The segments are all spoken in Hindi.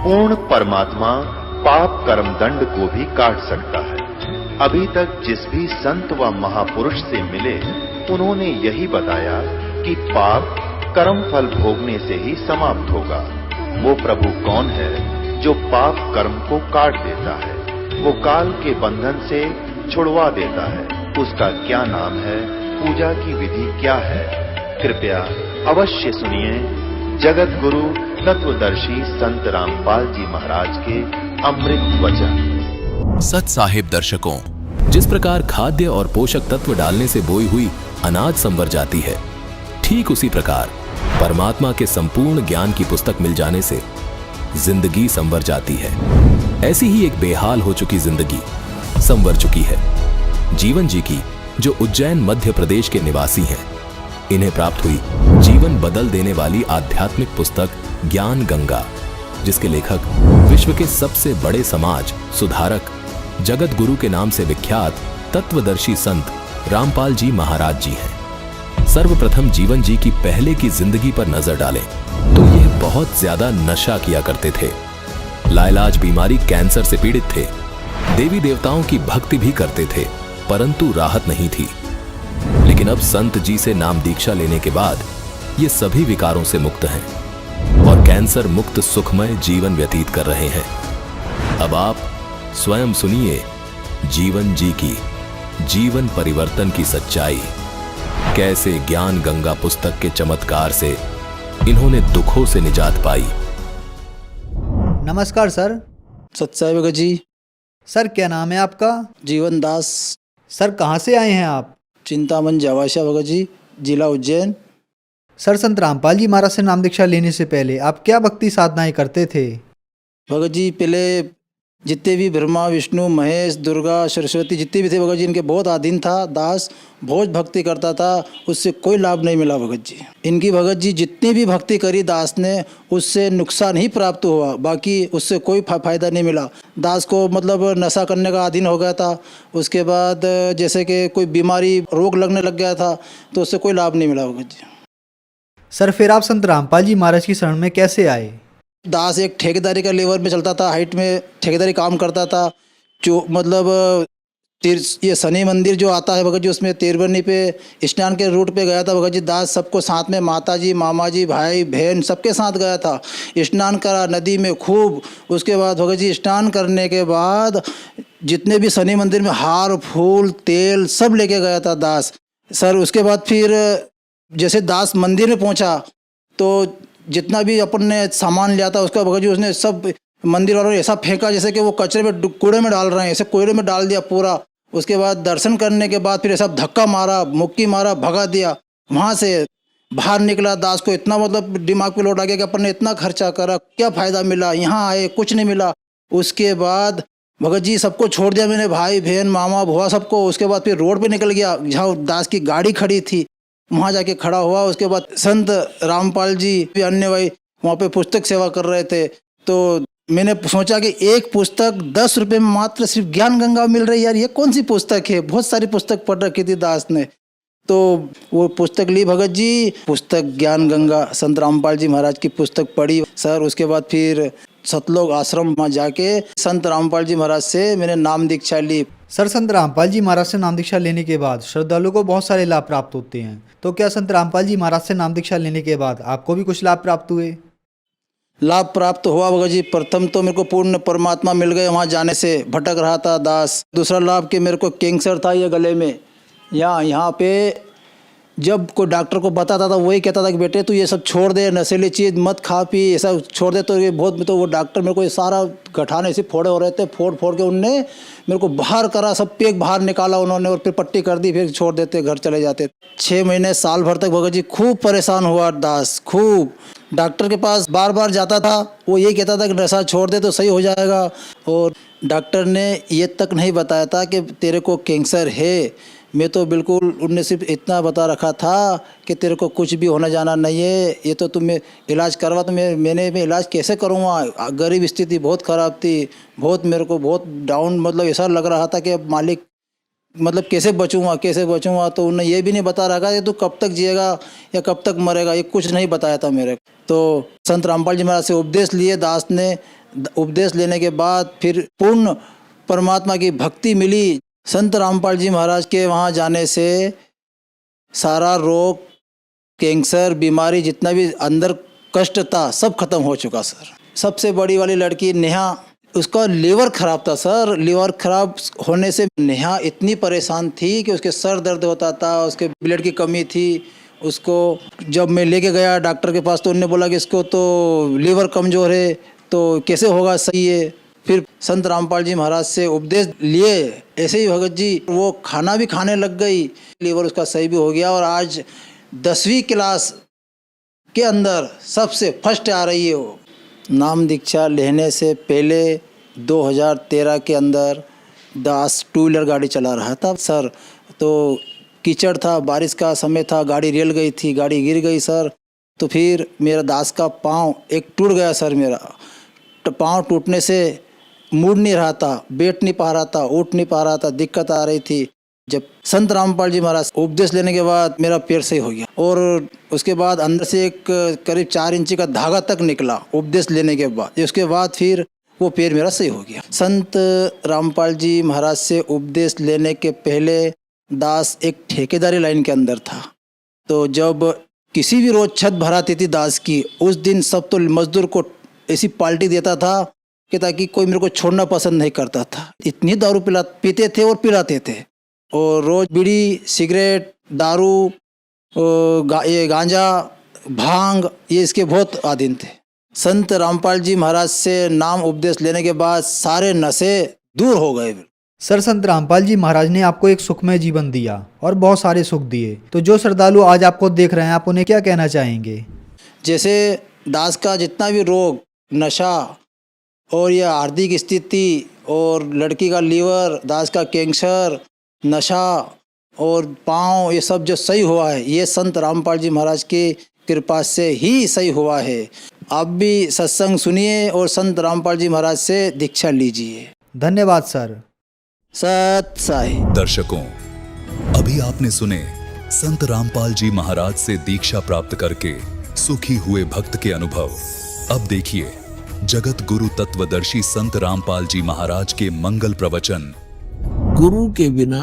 पूर्ण परमात्मा पाप कर्म दंड को भी काट सकता है। अभी तक जिस भी संत व महापुरुष से मिले, उन्होंने यही बताया कि पाप कर्म फल भोगने से ही समाप्त होगा। वो प्रभु कौन है जो पाप कर्म को काट देता है, वो काल के बंधन से छुड़वा देता है। उसका क्या नाम है, पूजा की विधि क्या है? कृपया अवश्य सुनिए जगत गुरु तत्वदर्शी संत रामपाल जी महाराज के अमृत वचन। सत साहिब दर्शकों, जिस प्रकार खाद्य और पोषक तत्व डालने से बोई हुई अनाज संवर जाती है, ठीक उसी प्रकार परमात्मा के संपूर्ण ज्ञान की पुस्तक मिल जाने से जिंदगी संवर जाती है। ऐसी ही एक बेहाल हो चुकी जिंदगी संवर चुकी है जीवन जी की, जो उज्जैन मध्य प्रदेश के निवासी हैं। इन्हें प्राप्त हुई जीवन बदल देने वाली आध्यात्मिक पुस्तक ज्ञान गंगा, जिसके लेखक विश्व के सबसे बड़े समाज सुधारक, जगत गुरु के नाम से विख्यात तत्वदर्शी संत रामपाल जी महाराज जी हैं। सर्वप्रथम जीवन जी की पहले की जिंदगी पर नजर डालें तो यह बहुत ज्यादा नशा किया करते थे। लाइलाज बीमारी कैंसर से पीड़ित थे। देवी देवताओं की भक्ति भी करते थे, परंतु राहत नहीं थी। लेकिन अब संत जी से नाम दीक्षा लेने के बाद ये सभी विकारों से मुक्त हैं और कैंसर मुक्त सुखमय जीवन व्यतीत कर रहे हैं। अब आप स्वयं सुनिए जीवन जी की जीवन परिवर्तन की सच्चाई। कैसे ज्ञान गंगा पुस्तक के चमत्कार से इन्होंने दुखों से निजात पाई। नमस्कार सर। सत्साई भगत जी। सर क्या नाम है आपका? जीवन दास। सर कहाँ से आए हैं आप? चिंतामन जावाशा भगत जी, जिला उज्जैन। सर संत रामपाल जी महाराज से नाम दीक्षा लेने से पहले आप क्या भक्ति साधनाएं करते थे? भगत जी पहले जितने भी ब्रह्मा विष्णु महेश दुर्गा सरस्वती जितने भी थे भगत जी, इनके बहुत अधीन था, दास बहुत भक्ति करता था, उससे कोई लाभ नहीं मिला भगत जी। इनकी भगत जी जितनी भी भक्ति करी दास ने, उससे नुकसान ही प्राप्त हुआ, बाकी उससे कोई फायदा नहीं मिला। दास को मतलब नशा करने का अधीन हो गया था। उसके बाद जैसे कि कोई बीमारी रोग लगने लग गया था, तो उससे कोई लाभ नहीं मिला भगत जी। सर फिर आप संत रामपाल जी महाराज की शरण में कैसे आए? दास एक ठेकेदारी का लेवर में चलता था, हाइट में ठेकेदारी काम करता था। जो मतलब ये शनि मंदिर जो आता है भगत जी, उसमें तिरबनी पे स्नान के रूट पे गया था भगत जी। दास सबको साथ में, माता जी मामा जी भाई बहन सबके साथ गया था। स्नान करा नदी में खूब। उसके बाद भगत जी स्नान करने के बाद जितने भी शनि मंदिर में हार फूल तेल सब लेके गया था दास। सर उसके बाद फिर जैसे दास मंदिर में पहुंचा तो जितना भी अपन ने सामान लिया था उसका भगत जी उसने सब मंदिर वालों ने ऐसा फेंका जैसे कि वो कचरे में कूड़े में डाल रहे हैं, ऐसे कूड़े में डाल दिया पूरा। उसके बाद दर्शन करने के बाद फिर ऐसा धक्का मारा, मुक्की मारा, भगा दिया। वहाँ से बाहर निकला। दास को इतना मतलब दिमाग पे लोट आ गया कि अपन ने इतना खर्चा करा, क्या फ़ायदा मिला, यहाँ आए कुछ नहीं मिला। उसके बाद भगत जी सबको छोड़ दिया मैंने, भाई बहन मामा भुआ सबको। उसके बाद फिर रोड पे निकल गया जहाँ दास की गाड़ी खड़ी थी, वहाँ जाके खड़ा हुआ। उसके बाद संत रामपाल जी अन्य भाई वहाँ पे पुस्तक सेवा कर रहे थे, तो मैंने सोचा कि एक पुस्तक 10 रुपये में मात्र सिर्फ ज्ञान गंगा मिल रही है, यार ये कौन सी पुस्तक है। बहुत सारी पुस्तक पढ़ रखी थी दास ने, तो वो पुस्तक ली भगत जी, पुस्तक ज्ञान गंगा संत रामपाल जी महाराज की पुस्तक पढ़ी सर। उसके बाद फिर सतलोक आश्रम में जाके संत रामपाल जी महाराज से मैंने नाम दीक्षा ली। सर संत रामपाल जी महाराज से नाम दीक्षा लेने के बाद श्रद्धालुओं को बहुत सारे लाभ प्राप्त होते हैं, तो क्या संत रामपाल जी महाराज से नाम दीक्षा लेने के बाद आपको भी कुछ लाभ प्राप्त हुए? लाभ प्राप्त हुआ भगत जी। प्रथम तो मेरे को पूर्ण परमात्मा मिल गए वहाँ जाने से, भटक रहा था दास। दूसरा लाभ कि मेरे को कैंसर था ये गले में, यहाँ पे जब कोई डॉक्टर को बताता था वही कहता था कि बेटे तू ये सब छोड़ दे, नशीली चीज़ मत खा पी, ऐसा छोड़ दे। तो ये बहुत, तो वो डॉक्टर मेरे को ये सारा गठाने से फोड़े हो रहे थे, फोड़ फोड़ के उनने मेरे को बाहर करा, सब पेक बाहर निकाला उन्होंने और फिर पट्टी कर दी, फिर छोड़ देते, घर चले जाते। 6 महीने साल भर तक भगत जी खूब परेशान हुआ दास, खूब। डॉक्टर के पास बार बार जाता था, वो ये कहता था कि नशा छोड़ दे तो सही हो जाएगा, और डॉक्टर ने ये तक नहीं बताया था कि तेरे को कैंसर है। मैं तो बिल्कुल, उनने सिर्फ इतना बता रखा था कि तेरे को कुछ भी होना जाना नहीं है, ये तो तुम्हें इलाज करवा। तो मैं इलाज कैसे करूँगा, गरीब स्थिति बहुत ख़राब थी, बहुत मेरे को बहुत डाउन, मतलब ऐसा लग रहा था कि अब मालिक मतलब कैसे बचूँगा। तो उन्होंने ये भी नहीं बता रखा कि तू कब तक जिएगा या कब तक मरेगा, ये कुछ नहीं बताया था मेरे। तो संत रामपाल जी महाराज से उपदेश लिए दास ने, उपदेश लेने के बाद फिर पूर्ण परमात्मा की भक्ति मिली। संत रामपाल जी महाराज के वहाँ जाने से सारा रोग, कैंसर, बीमारी, जितना भी अंदर कष्ट था सब खत्म हो चुका सर। सबसे बड़ी वाली लड़की नेहा, उसका लीवर खराब था सर। लीवर खराब होने से नेहा इतनी परेशान थी कि उसके सर दर्द होता था, उसके ब्लड की कमी थी। उसको जब मैं लेके गया डॉक्टर के पास तो उन्होंने बोला कि इसको तो लीवर कमज़ोर है, तो कैसे होगा सही है। फिर संत रामपाल जी महाराज से उपदेश लिए, ऐसे ही भगत जी वो खाना भी खाने लग गई, लीवर उसका सही भी हो गया और आज 10वीं क्लास के अंदर सबसे फर्स्ट आ रही है वो। नाम दीक्षा लेने से पहले 2013 के अंदर दास 2 व्हीलर गाड़ी चला रहा था सर। तो कीचड़ था, बारिश का समय था, गाड़ी रेल गई थी, गाड़ी गिर गई सर। तो फिर मेरा दास का पाँव एक टूट गया सर। मेरा पाँव टूटने से मुड़ नहीं रहा था, बैठ नहीं पा रहा था, उठ नहीं पा रहा था, दिक्कत आ रही थी। जब संत रामपाल जी महाराज उपदेश लेने के बाद मेरा पैर सही हो गया और उसके बाद अंदर से एक करीब 4 इंची का धागा तक निकला उपदेश लेने के बाद। उसके बाद फिर वो पैर मेरा सही हो गया। संत रामपाल जी महाराज से उपदेश लेने के पहले दास एक ठेकेदारी लाइन के अंदर था। तो जब किसी भी रोज छत भराती थी दास की, उस दिन सब तो मजदूर को ऐसी पार्टी देता था कि ताकि कोई मेरे को छोड़ना पसंद नहीं करता था। इतनी दारू पीते थे और पिलाते थे और रोज बीड़ी, सिगरेट, दारू, ये गांजा, भांग, ये इसके बहुत आदीन थे। संत रामपाल जी महाराज से नाम उपदेश लेने के बाद सारे नशे दूर हो गए। सर, संत रामपाल जी महाराज ने आपको एक सुखमय जीवन दिया और बहुत सारे सुख दिए, तो जो श्रद्धालु आज आपको देख रहे हैं आप उन्हें क्या कहना चाहेंगे? जैसे दास का जितना भी रोग, नशा और यह आर्थिक स्थिति और लड़की का लीवर, दास का कैंसर, नशा और पाँव, ये सब जो सही हुआ है ये संत रामपाल जी महाराज की कृपा से ही सही हुआ है। आप भी सत्संग सुनिए और संत रामपाल जी महाराज से दीक्षा लीजिए। धन्यवाद सर। सत साई। दर्शकों, अभी आपने सुने संत रामपाल जी महाराज से दीक्षा प्राप्त करके सुखी हुए भक्त के अनुभव। अब देखिए जगत गुरु तत्वदर्शी संत रामपाल जी महाराज के मंगल प्रवचन। गुरु के बिना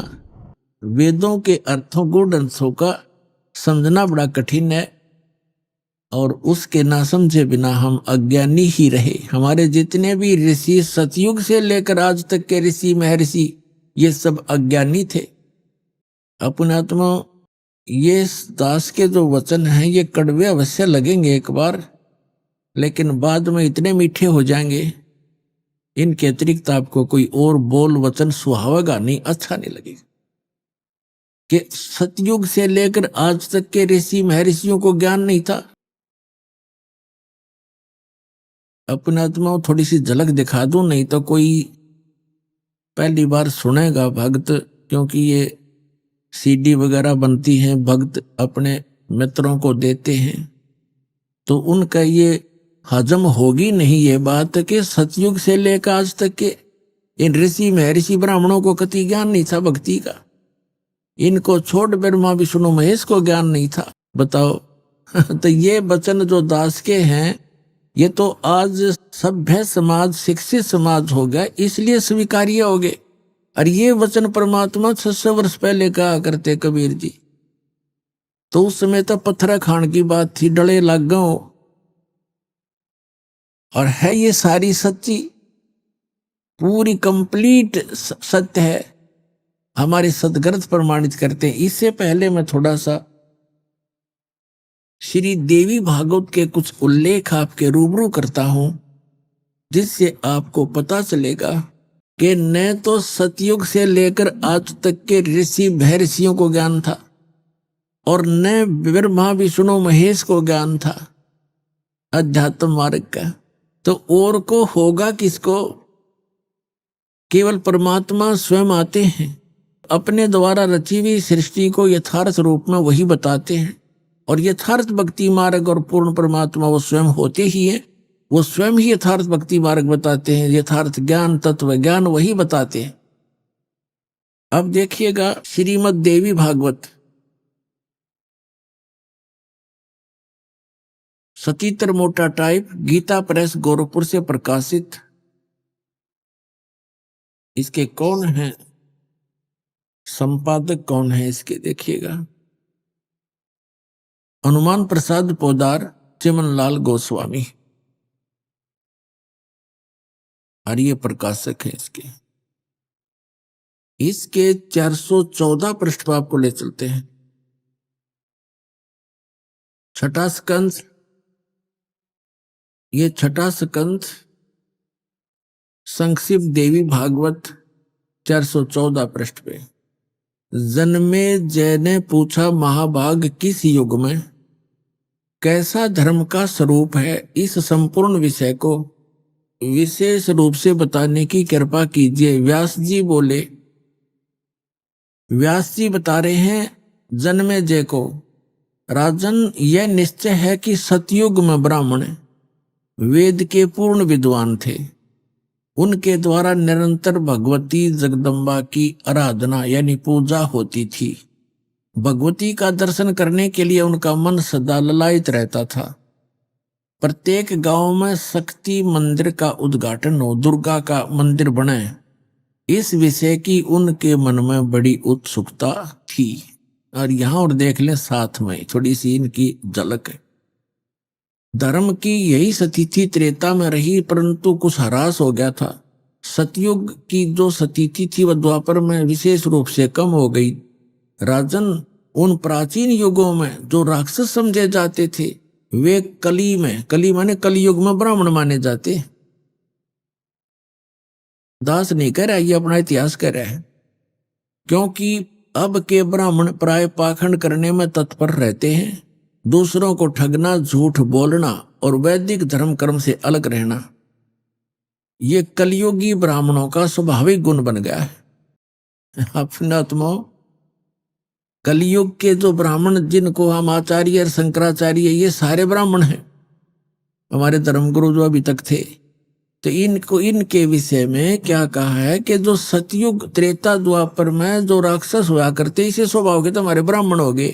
वेदों के अर्थों, गूढ़ अंशों का समझना बड़ा कठिन है और उसके ना समझे बिना हम अज्ञानी ही रहे। हमारे जितने भी ऋषि सतयुग से लेकर आज तक के ऋषि महर्षि ये सब अज्ञानी थे। अपने आत्मा ये दास के जो वचन हैं ये कड़वे अवश्य लगेंगे एक बार, लेकिन बाद में इतने मीठे हो जाएंगे इनके अतिरिक्त आपको कोई और बोल वचन सुहावेगा नहीं, अच्छा नहीं लगेगा। कि सतयुग से लेकर आज तक के ऋषि महर्षियों को ज्ञान नहीं था। अपने आत्मा को थोड़ी सी झलक दिखा दूं, नहीं तो कोई पहली बार सुनेगा भक्त, क्योंकि ये सीडी वगैरह बनती हैं, भक्त अपने मित्रों को देते हैं, तो उनका ये हजम होगी नहीं ये बात कि सतयुग से लेकर आज तक के इन ऋषि महर्षि ब्राह्मणों को कति ज्ञान नहीं था भक्ति का। इनको छोड़ ब्रह्मा विष्णु महेश को ज्ञान नहीं था, बताओ। तो ये वचन जो दास के हैं ये तो आज सभ्य समाज, शिक्षित समाज हो गया, इसलिए स्वीकार्य हो गए। और ये वचन परमात्मा 600 वर्ष पहले कहा करते कबीर जी, तो उस समय तो पत्थर खान की बात थी, डले लग गए। और है ये सारी सच्ची, पूरी कंप्लीट सत्य है, हमारे सदग्रंथ प्रमाणित करते हैं। इससे पहले मैं थोड़ा सा श्री देवी भागवत के कुछ उल्लेख आपके रूबरू करता हूं, जिससे आपको पता चलेगा कि न तो सतयुग से लेकर आज तक के ऋषि महर्षियों को ज्ञान था और न ब्रह्मा विष्णु महेश को ज्ञान था अध्यात्म मार्ग का, तो और को होगा किसको? केवल परमात्मा स्वयं आते हैं, अपने द्वारा रची हुई सृष्टि को यथार्थ रूप में वही बताते हैं। और यथार्थ भक्ति मार्ग और पूर्ण परमात्मा वो स्वयं होते ही है, वो स्वयं ही यथार्थ भक्ति मार्ग बताते हैं, यथार्थ ज्ञान, तत्व ज्ञान वही बताते हैं। अब देखिएगा श्रीमद् देवी भागवत सतीतर मोटा टाइप, गीता प्रेस गोरखपुर से प्रकाशित। इसके कौन है संपादक, कौन है इसके देखिएगा, हनुमान प्रसाद पोदार, चिमनलाल गोस्वामी, और ये प्रकाशक है इसके। इसके 414 पृष्ठ पर आपको ले चलते हैं। छठा स्कंद, ये छठा स्कंद संक्षिप्त देवी भागवत 414 पृष्ठ पे। जन्मे जय ने पूछा महाभाग किस युग में कैसा धर्म का स्वरूप है, इस संपूर्ण विषय को विशेष रूप से बताने की कृपा कीजिए। व्यास जी बोले, व्यास जी बता रहे हैं जन्मे जय को, राजन यह निश्चय है कि सतयुग में ब्राह्मण वेद के पूर्ण विद्वान थे। उनके द्वारा निरंतर भगवती जगदम्बा की आराधना यानी पूजा होती थी। भगवती का दर्शन करने के लिए उनका मन सदा ललायित रहता था। प्रत्येक गांव में शक्ति मंदिर का उद्घाटन हो, दुर्गा का मंदिर बने, इस विषय की उनके मन में बड़ी उत्सुकता थी। और यहां और देख लें साथ में थोड़ी सी इनकी झलक है। धर्म की यही स्थिति त्रेता में रही, परंतु कुछ ह्रास हो गया था। सतयुग की जो स्थिति थी वह द्वापर में विशेष रूप से कम हो गई। राजन, उन प्राचीन युगों में जो राक्षस समझे जाते थे वे कली में, कली माने कलयुग में ब्राह्मण माने जाते। दास नहीं कह रहा, ये अपना इतिहास कह रहा है। क्योंकि अब के ब्राह्मण प्राय पाखंड करने में तत्पर रहते हैं, दूसरों को ठगना, झूठ बोलना और वैदिक धर्म कर्म से अलग रहना, ये कलयुगी ब्राह्मणों का स्वाभाविक गुण बन गया है। अपने आत्मा कलयुग के जो ब्राह्मण जिनको हम आचार्य और शंकराचार्य, ये सारे ब्राह्मण हैं, हमारे धर्मगुरु जो अभी तक थे। तो इनको, इनके विषय में क्या कहा है कि जो सतयुग त्रेता द्वापर में जो राक्षस हुआ करते, इसे स्वभाव के तो हमारे ब्राह्मण हो गए,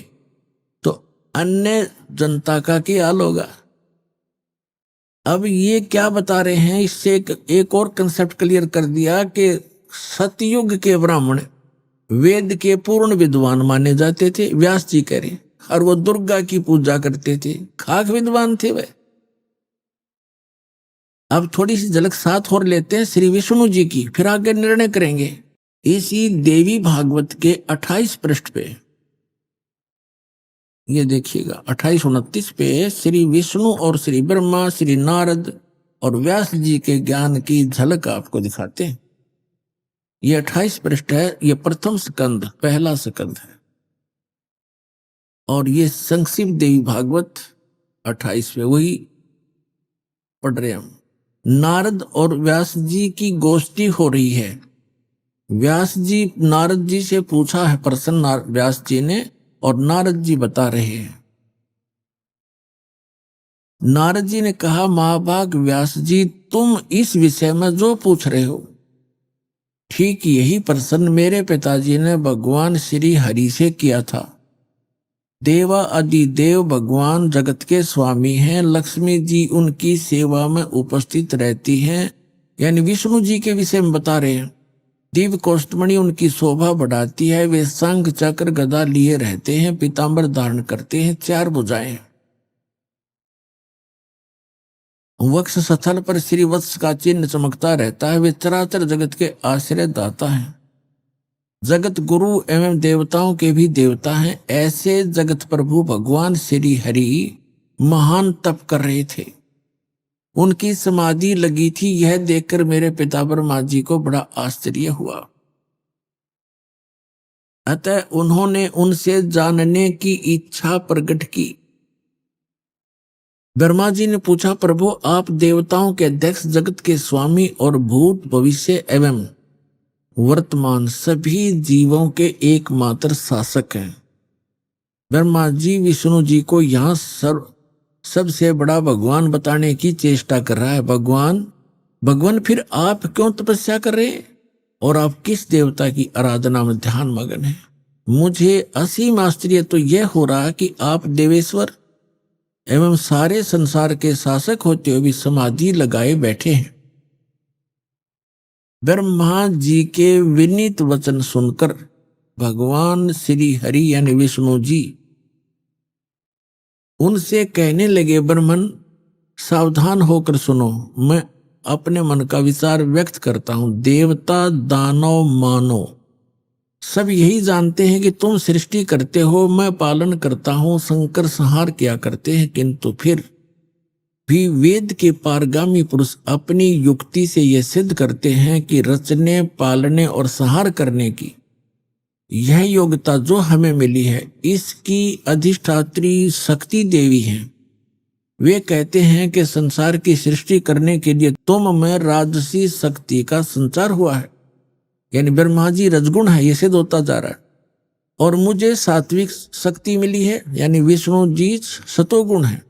तो अन्य जनता का क्या हाल होगा। अब ये क्या बता रहे हैं, इससे एक और कंसेप्ट क्लियर कर दिया कि सतयुग के ब्राह्मण वेद के पूर्ण विद्वान माने जाते थे, व्यास जी कह रहे, और वो दुर्गा की पूजा करते थे, खाक विद्वान थे वे। अब थोड़ी सी झलक साथ और लेते हैं श्री विष्णु जी की, फिर आगे निर्णय करेंगे। इसी देवी भागवत के 28 पृष्ठ पे ये देखिएगा, 28-29 पे श्री विष्णु और श्री ब्रह्मा, श्री नारद और व्यास जी के ज्ञान की झलक आपको दिखाते हैं। ये 28 पृष्ठ है, ये प्रथम स्कंद, पहला स्कंद है, और ये संक्षिप्त देवी भागवत 28 पे वही पढ़ रहे हम। नारद और व्यास जी की गोष्ठी हो रही है। व्यास जी नारद जी से पूछा है प्रश्न व्यास जी ने, और नारद जी बता रहे हैं। नारद जी ने कहा, महाभाग व्यास जी, तुम इस विषय में जो पूछ रहे हो, ठीक यही प्रश्न मेरे पिताजी ने भगवान श्री हरि से किया था। देवा अधिदेव भगवान जगत के स्वामी हैं, लक्ष्मी जी उनकी सेवा में उपस्थित रहती हैं, यानी विष्णु जी के विषय में बता रहे हैं। दिव्य कोष्ठमणि उनकी शोभा बढ़ाती है, वे शंख चक्र गदा लिए रहते हैं, पीतांबर धारण करते हैं, 4 भुजाएं, वक्ष स्थल पर श्री वत्स का चिन्ह चमकता रहता है, वे चराचर जगत के आश्रय दाता हैं, जगत गुरु एवं देवताओं के भी देवता हैं। ऐसे जगत प्रभु भगवान श्री हरि महान तप कर रहे थे, उनकी समाधि लगी थी। यह देखकर मेरे पिता ब्रह्मा जी को बड़ा आश्चर्य हुआ, अतः उन्होंने उनसे जानने की इच्छा प्रकट की। ब्रह्मा जी ने पूछा, प्रभु आप देवताओं के अध्यक्ष, जगत के स्वामी और भूत भविष्य एवं वर्तमान सभी जीवों के एकमात्र शासक हैं। ब्रह्मा जी विष्णु जी को यहाँ सबसे बड़ा भगवान बताने की चेष्टा कर रहा है। भगवान फिर आप क्यों तपस्या कर रहे हैं और आप किस देवता की आराधना में ध्यान मगन है? मुझे असीम आश्चर्य तो यह हो रहा कि आप देवेश्वर एवं सारे संसार के शासक होते हुए भी समाधि लगाए बैठे हैं। ब्रह्मा जी के विनीत वचन सुनकर भगवान श्री हरि यानी विष्णु जी उनसे कहने लगे, ब्रह्मन सावधान होकर सुनो, मैं अपने मन का विचार व्यक्त करता हूं। देवता, दानव, मानव सब यही जानते हैं कि तुम सृष्टि करते हो, मैं पालन करता हूं, शंकर संहार किया करते हैं, किंतु फिर भी वेद के पारगामी पुरुष अपनी युक्ति से यह सिद्ध करते हैं कि रचने, पालने और संहार करने की यह योग्यता जो हमें मिली है, इसकी अधिष्ठात्री शक्ति देवी हैं। वे कहते हैं कि संसार की सृष्टि करने के लिए तुम में राजसी शक्ति का संचार हुआ है, यानी ब्रह्मा जी रजगुण है, ये सिद्ध होता जा रहा है, और मुझे सात्विक शक्ति मिली है, यानी विष्णु जी सतोगुण है,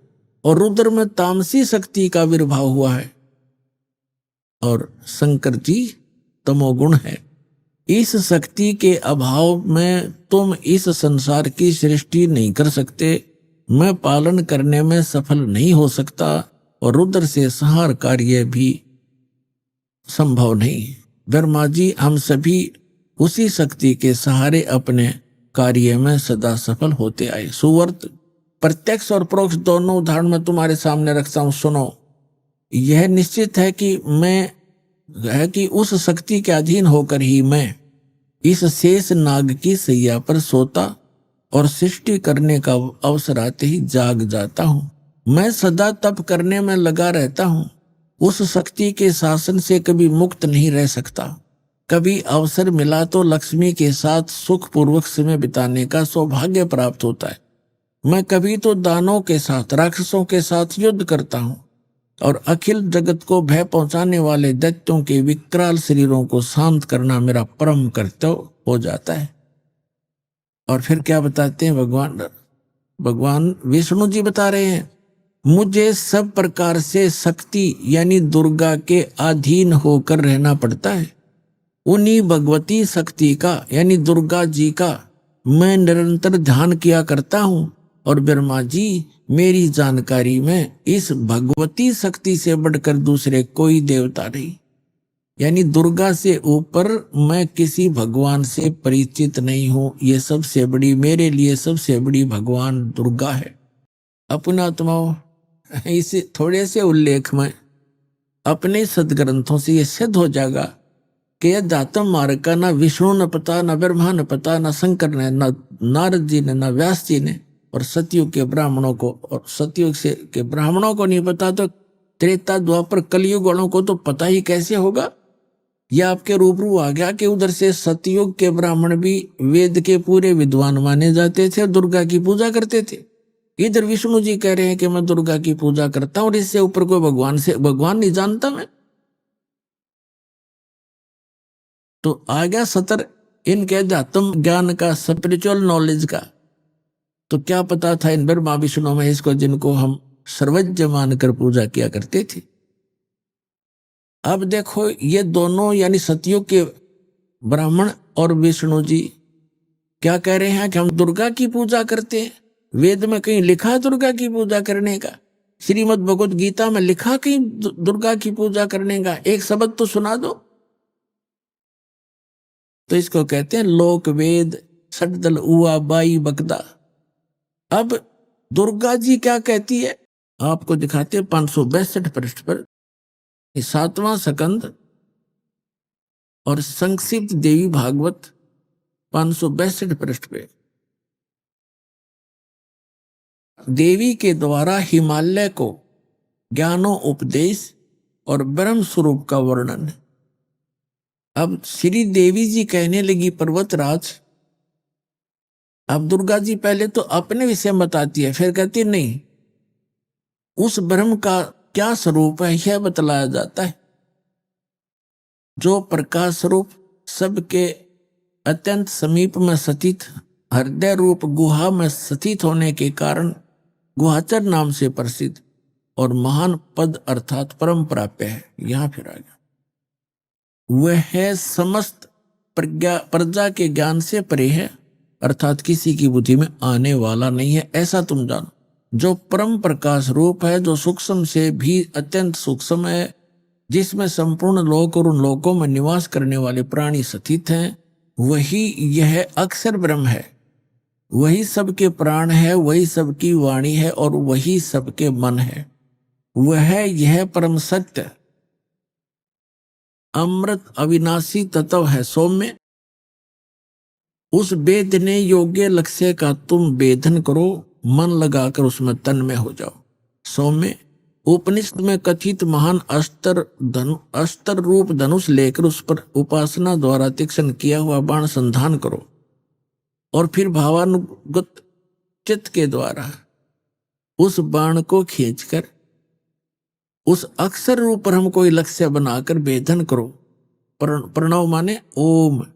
और रुद्र में तामसी शक्ति का आविर्भाव हुआ है, और शंकर जी तमोगुण है। इस शक्ति के अभाव में तुम इस संसार की सृष्टि नहीं कर सकते, मैं पालन करने में सफल नहीं हो सकता, और रुद्र से संहार कार्य भी संभव नहीं। ब्रह्मा जी हम सभी उसी शक्ति के सहारे अपने कार्य में सदा सफल होते आए। सुवर्त प्रत्यक्ष और परोक्ष दोनों उदाहरण मैं तुम्हारे सामने रखता हूं, सुनो। यह निश्चित है कि उस शक्ति के अधीन होकर ही मैं इस शेष नाग की सैया पर सोता और सृष्टि करने का अवसर आते ही जाग जाता हूं। मैं सदा तप करने में लगा रहता हूं, उस शक्ति के शासन से कभी मुक्त नहीं रह सकता। कभी अवसर मिला तो लक्ष्मी के साथ सुखपूर्वक समय बिताने का सौभाग्य प्राप्त होता है। मैं कभी तो दानों के साथ, राक्षसों के साथ युद्ध करता हूं, और अखिल जगत को भय पहुंचाने वाले दैत्यों के विकराल शरीरों को शांत करना मेरा परम कर्तव्य हो जाता है। और फिर क्या बताते हैं भगवान विष्णु जी बता रहे हैं, मुझे सब प्रकार से शक्ति यानी दुर्गा के अधीन होकर रहना पड़ता है। उन्हीं भगवती शक्ति का यानी दुर्गा जी का मैं निरंतर ध्यान किया करता हूं, और ब्रह्मा जी मेरी जानकारी में इस भगवती शक्ति से बढ़कर दूसरे कोई देवता नहीं, यानी दुर्गा से ऊपर मैं किसी भगवान से परिचित नहीं हूं। ये सबसे बड़ी, मेरे लिए सबसे बड़ी भगवान दुर्गा है। अपना आत्माओं, इस थोड़े से उल्लेख में अपने सदग्रंथों से यह सिद्ध हो जाएगा कि यह दातम मार्ग का ना विष्णु न पता, न ब्रह्मा न पता, न शंकर ने, न नारद जी ने, न व्यास जी ने, और सतयुग के ब्राह्मणों को, और सतयुग से के ब्राह्मणों को नहीं पता तो त्रेता द्वापर कलयुग वालों को तो पता ही कैसे होगा। यह आपके रूबरू आ गया कि उधर से सतयुग के ब्राह्मण भी वेद के पूरे विद्वान माने जाते थे और दुर्गा की पूजा करते थे। इधर विष्णु जी कह रहे हैं कि मैं दुर्गा की पूजा करता हूं और इससे ऊपर कोई भगवान नहीं जानता मैं। तो आ गया सतर इनके अध्यात्म ज्ञान का, स्पिरिचुअल नॉलेज का। तो क्या पता था इन ब्रह्मा विष्णु महेश को, जिनको हम सर्वज्ञ मानकर पूजा किया करते थे। अब देखो ये दोनों यानी सतयुग के ब्राह्मण और विष्णु जी क्या कह रहे हैं कि हम दुर्गा की पूजा करते हैं। वेद में कहीं लिखा है दुर्गा की पूजा करने का? श्रीमद् भगवत गीता में लिखा कहीं दुर्गा की पूजा करने का? एक शब्द तो सुना दो। तो इसको कहते हैं लोक वेद सटदल उआ बाई बकदा। अब दुर्गा जी क्या कहती है आपको दिखाते हैं 562 पृष्ठ पर, 7वां स्कंद और संक्षिप्त देवी भागवत 562 पृष्ठ पे। देवी के द्वारा हिमालय को ज्ञानो उपदेश और ब्रह्म स्वरूप का वर्णन। अब श्री देवी जी कहने लगी पर्वतराज, अब दुर्गा जी पहले तो अपने विषय में बताती है, फिर कहती है नहीं, उस ब्रह्म का क्या स्वरूप है यह बतलाया जाता है, जो प्रकाश स्वरूप सबके अत्यंत समीप में स्थित हृदय रूप गुहा में स्थित होने के कारण गुहाचर नाम से प्रसिद्ध और महान पद अर्थात परम प्राप्य है। यहां फिर आ गया, वह है समस्त प्रजा के ज्ञान से परे है, अर्थात किसी की बुद्धि में आने वाला नहीं है, ऐसा तुम जानो। जो परम प्रकाश रूप है, जो सूक्ष्म से भी अत्यंत सूक्ष्म है, जिसमें संपूर्ण लोक और उन लोकों में निवास करने वाले प्राणी स्थित हैं, वही यह अक्षर ब्रह्म है। वही सबके प्राण है, वही सबकी वाणी है और वही सबके मन है। वह यह परम सत्य अमृत अविनाशी तत्व है। सौम्य, उस वेदने योग्य लक्ष्य का तुम वेदन करो, मन लगाकर उसमें तन्मय हो जाओ। सौम्य, उपनिषद में कथित महान अस्त्र रूप धनुष लेकर उस पर उपासना द्वारा तीक्ष्ण किया हुआ बाण संधान करो और फिर भावानुगत चित्त के द्वारा उस बाण को खींचकर उस अक्षर रूप ब्रह्म को लक्ष्य बनाकर वेदन करो। प्रणव माने ओम,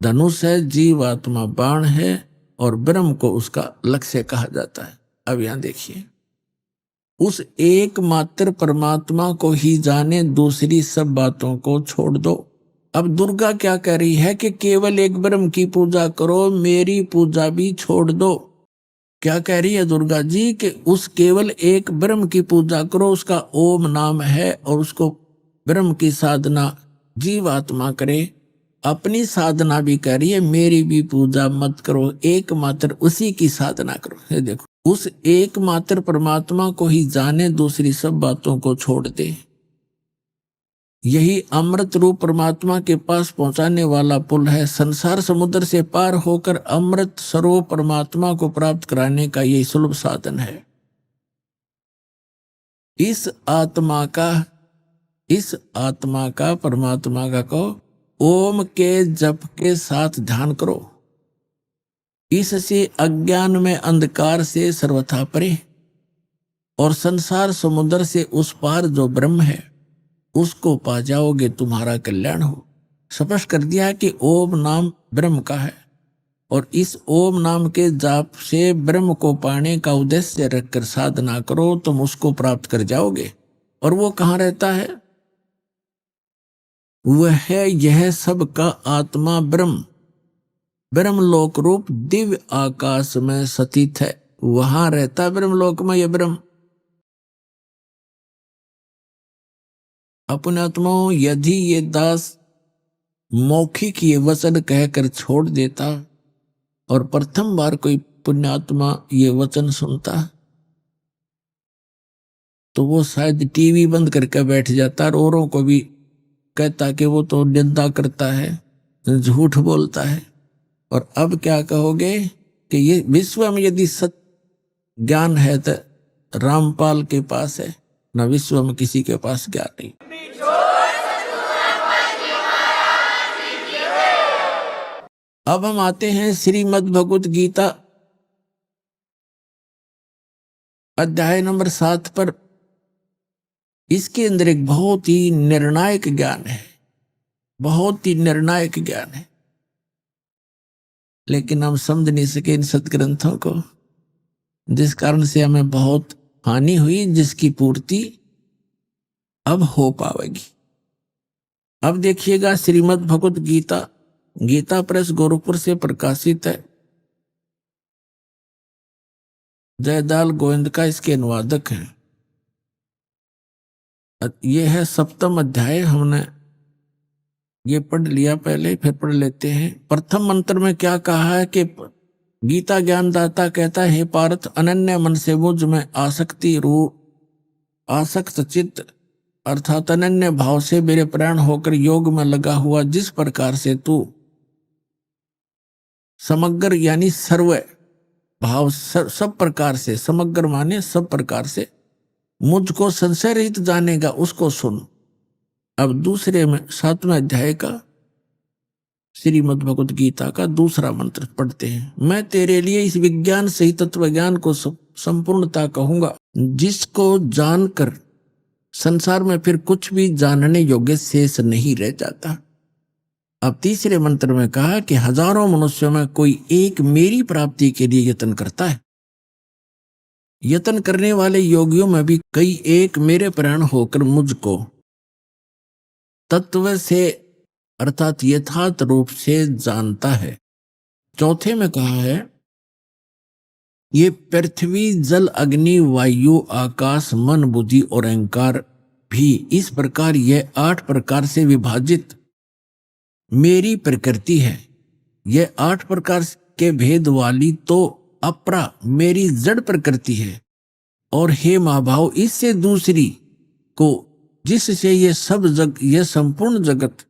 धनुष है, जीवात्मा बाण है और ब्रह्म को उसका लक्ष्य कहा जाता है। अब यहां देखिए, उस एकमात्र परमात्मा को ही जाने, दूसरी सब बातों को छोड़ दो। अब दुर्गा क्या कह रही है कि केवल एक ब्रह्म की पूजा करो, मेरी पूजा भी छोड़ दो। क्या कह रही है दुर्गा जी कि उस केवल एक ब्रह्म की पूजा करो, उसका ओम नाम है और उसको ब्रह्म की साधना जीवात्मा करे। अपनी साधना भी कह रही है, मेरी भी पूजा मत करो, एकमात्र उसी की साधना करो। ये देखो, उस एकमात्र परमात्मा को ही जाने, दूसरी सब बातों को छोड़ दे। यही अमृत रूप परमात्मा के पास पहुंचाने वाला पुल है। संसार समुद्र से पार होकर अमृत स्वरूप परमात्मा को प्राप्त कराने का यही सुलभ साधन है। इस आत्मा का परमात्मा का को ओम के जप के साथ ध्यान करो। इससे अज्ञान में अंधकार से सर्वथा परे और संसार समुद्र से उस पार जो ब्रह्म है उसको पा जाओगे, तुम्हारा कल्याण हो। स्पष्ट कर दिया कि ओम नाम ब्रह्म का है और इस ओम नाम के जाप से ब्रह्म को पाने का उद्देश्य रखकर साधना करो, तुम उसको प्राप्त कर जाओगे। और वो कहाँ रहता है? वह है यह सबका आत्मा ब्रह्म, ब्रह्मलोक रूप दिव्य आकाश में स्थित है। वहां रहता ब्रह्मलोक में यह ब्रह्म। अपने आत्माओं, यदि ये दास मौखिक ये वचन कहकर छोड़ देता और प्रथम बार कोई पुण्यात्मा ये वचन सुनता तो वो शायद टीवी बंद करके बैठ जाता और औरों को भी कहता कि वो तो निंदा करता है, झूठ बोलता है। और अब क्या कहोगे कि ये विश्व में यदि सत्य ज्ञान है तो रामपाल के पास है, न विश्व में किसी के पास ज्ञान नहीं। अब हम आते हैं श्रीमद् भगवत गीता अध्याय नंबर 7 पर। इसके अंदर एक बहुत ही निर्णायक ज्ञान है, बहुत ही निर्णायक ज्ञान है, लेकिन हम समझ नहीं सके इन सत्ग्रंथों को, जिस कारण से हमें बहुत हानि हुई, जिसकी पूर्ति अब हो पाएगी। अब देखिएगा, श्रीमद् भगवत गीता, गीता प्रेस गोरखपुर से प्रकाशित है। जयदाल गोविंद का इसके अनुवादक हैं। ये है 7वां अध्याय। हमने ये पढ़ लिया पहले, फिर पढ़ लेते हैं। प्रथम मंत्र में क्या कहा है कि गीता ज्ञानदाता कहता है, हे पार्थ, अनन्य मन से मुझ में आसक्त चित्त अर्थात अनन्य भाव से मेरे प्राण होकर योग में लगा हुआ, जिस प्रकार से तू समग्र यानी सर्व भाव सब प्रकार से, समग्र माने सब प्रकार से मुझको संशय रहित जानेगा, उसको सुन। अब दूसरे में 7वें अध्याय का श्रीमद् भगवत गीता का दूसरा मंत्र पढ़ते हैं। मैं तेरे लिए इस विज्ञान सहित तत्व ज्ञान को संपूर्णता कहूंगा, जिसको जानकर संसार में फिर कुछ भी जानने योग्य शेष नहीं रह जाता। अब तीसरे मंत्र में कहा कि हजारों मनुष्यों में कोई एक मेरी प्राप्ति के लिए यत्न करता है। यत्न करने वाले योगियों में भी कई एक मेरे प्राण होकर मुझको तत्व से अर्थात यथार्थ रूप से जानता है। चौथे में कहा है ये पृथ्वी जल अग्नि वायु आकाश मन बुद्धि और अहंकार भी इस प्रकार यह 8 प्रकार से विभाजित मेरी प्रकृति है। यह 8 प्रकार के भेद वाली तो अपरा मेरी जड़ प्रकृति है। और हे महाभाव, इससे दूसरी को जिससे यह संपूर्ण जगत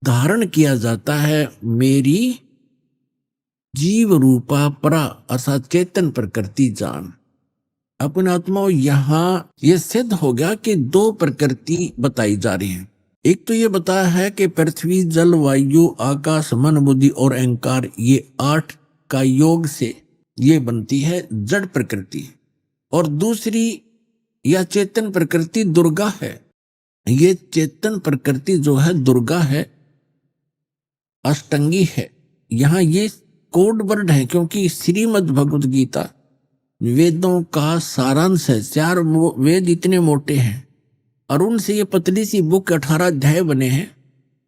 धारण किया जाता है, मेरी जीव रूपा परा अर्थात चेतन प्रकृति जान। अपने आत्माओं, यहां यह सिद्ध हो गया कि 2 प्रकृति बताई जा रही है। एक तो ये बताया है कि पृथ्वी जल वायु आकाश मन बुद्धि और अहंकार, ये 8 का योग से ये बनती है जड़ प्रकृति। और दूसरी या चेतन प्रकृति दुर्गा है। ये चेतन प्रकृति जो है दुर्गा है, अष्टंगी है। यहां ये कोड वर्ड है क्योंकि श्रीमद् भगवद गीता वेदों का सारांश है। 4 वेद इतने मोटे हैं और उनसे ये पतली सी बुक 18 अध्याय बने हैं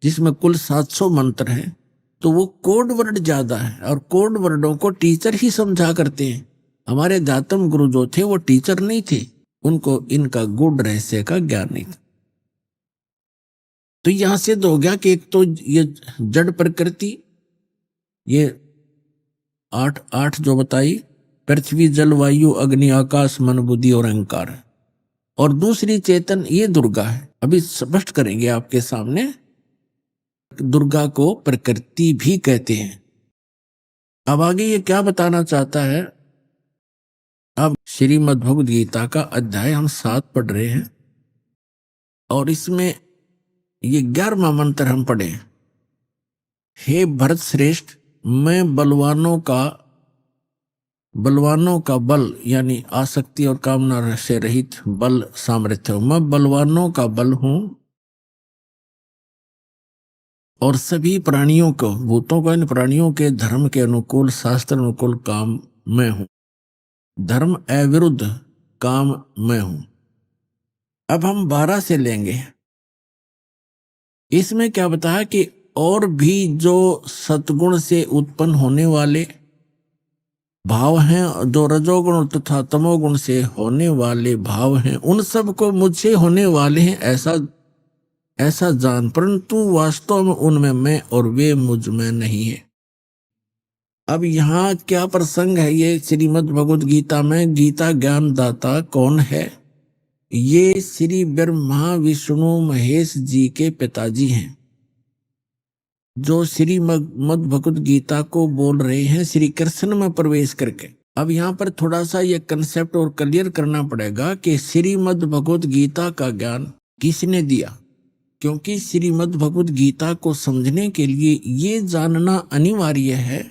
जिसमें कुल 700 मंत्र हैं। तो वो कोड वर्ड ज्यादा है और कोड वर्डों को टीचर ही समझा करते हैं। हमारे दातम गुरु जो थे वो टीचर नहीं थे, उनको इनका गूढ़ रहस्य का ज्ञान नहीं था। तो यहां से हो गया कि एक तो ये जड़ प्रकृति, ये 8 जो बताई, पृथ्वी जल वायु अग्नि आकाश मन बुद्धि और अहंकार है। और दूसरी चेतन ये दुर्गा है। अभी स्पष्ट करेंगे आपके सामने। दुर्गा को प्रकृति भी कहते हैं। अब आगे ये क्या बताना चाहता है। अब श्रीमद् भगवद गीता का अध्याय हम 7 पढ़ रहे हैं और इसमें ये 11वां मंत्र हम पढ़े। हे भरत श्रेष्ठ, मैं बलवानों का बल यानी आसक्ति और कामना से रहित बल सामर्थ्य हूं। मैं बलवानों का बल हूं और सभी प्राणियों को, भूतों को, इन प्राणियों के धर्म के अनुकूल शास्त्र अनुकूल काम मैं हूं। धर्म अविरुद्ध काम मैं हूं। अब हम 12 से लेंगे। इसमें क्या बताया कि और भी जो सतगुण से उत्पन्न होने वाले भाव हैं, जो रजोगुण तथा तमोगुण से होने वाले भाव हैं, उन सब को मुझसे होने वाले हैं ऐसा जान, परंतु वास्तव में उनमें मैं और वे मुझ में नहीं है। अब यहाँ क्या प्रसंग है। ये श्रीमद् भगवद गीता में गीता ज्ञान दाता कौन है। ये श्री ब्रह्मा विष्णु महेश जी के पिताजी हैं जो श्रीमद् भगवद गीता को बोल रहे हैं श्री कृष्ण में प्रवेश करके। अब यहाँ पर थोड़ा सा ये कंसेप्ट और क्लियर करना पड़ेगा कि श्रीमद् भगवद गीता का ज्ञान किसने दिया, क्योंकि श्रीमद् भगवद गीता को समझने के लिए ये जानना अनिवार्य है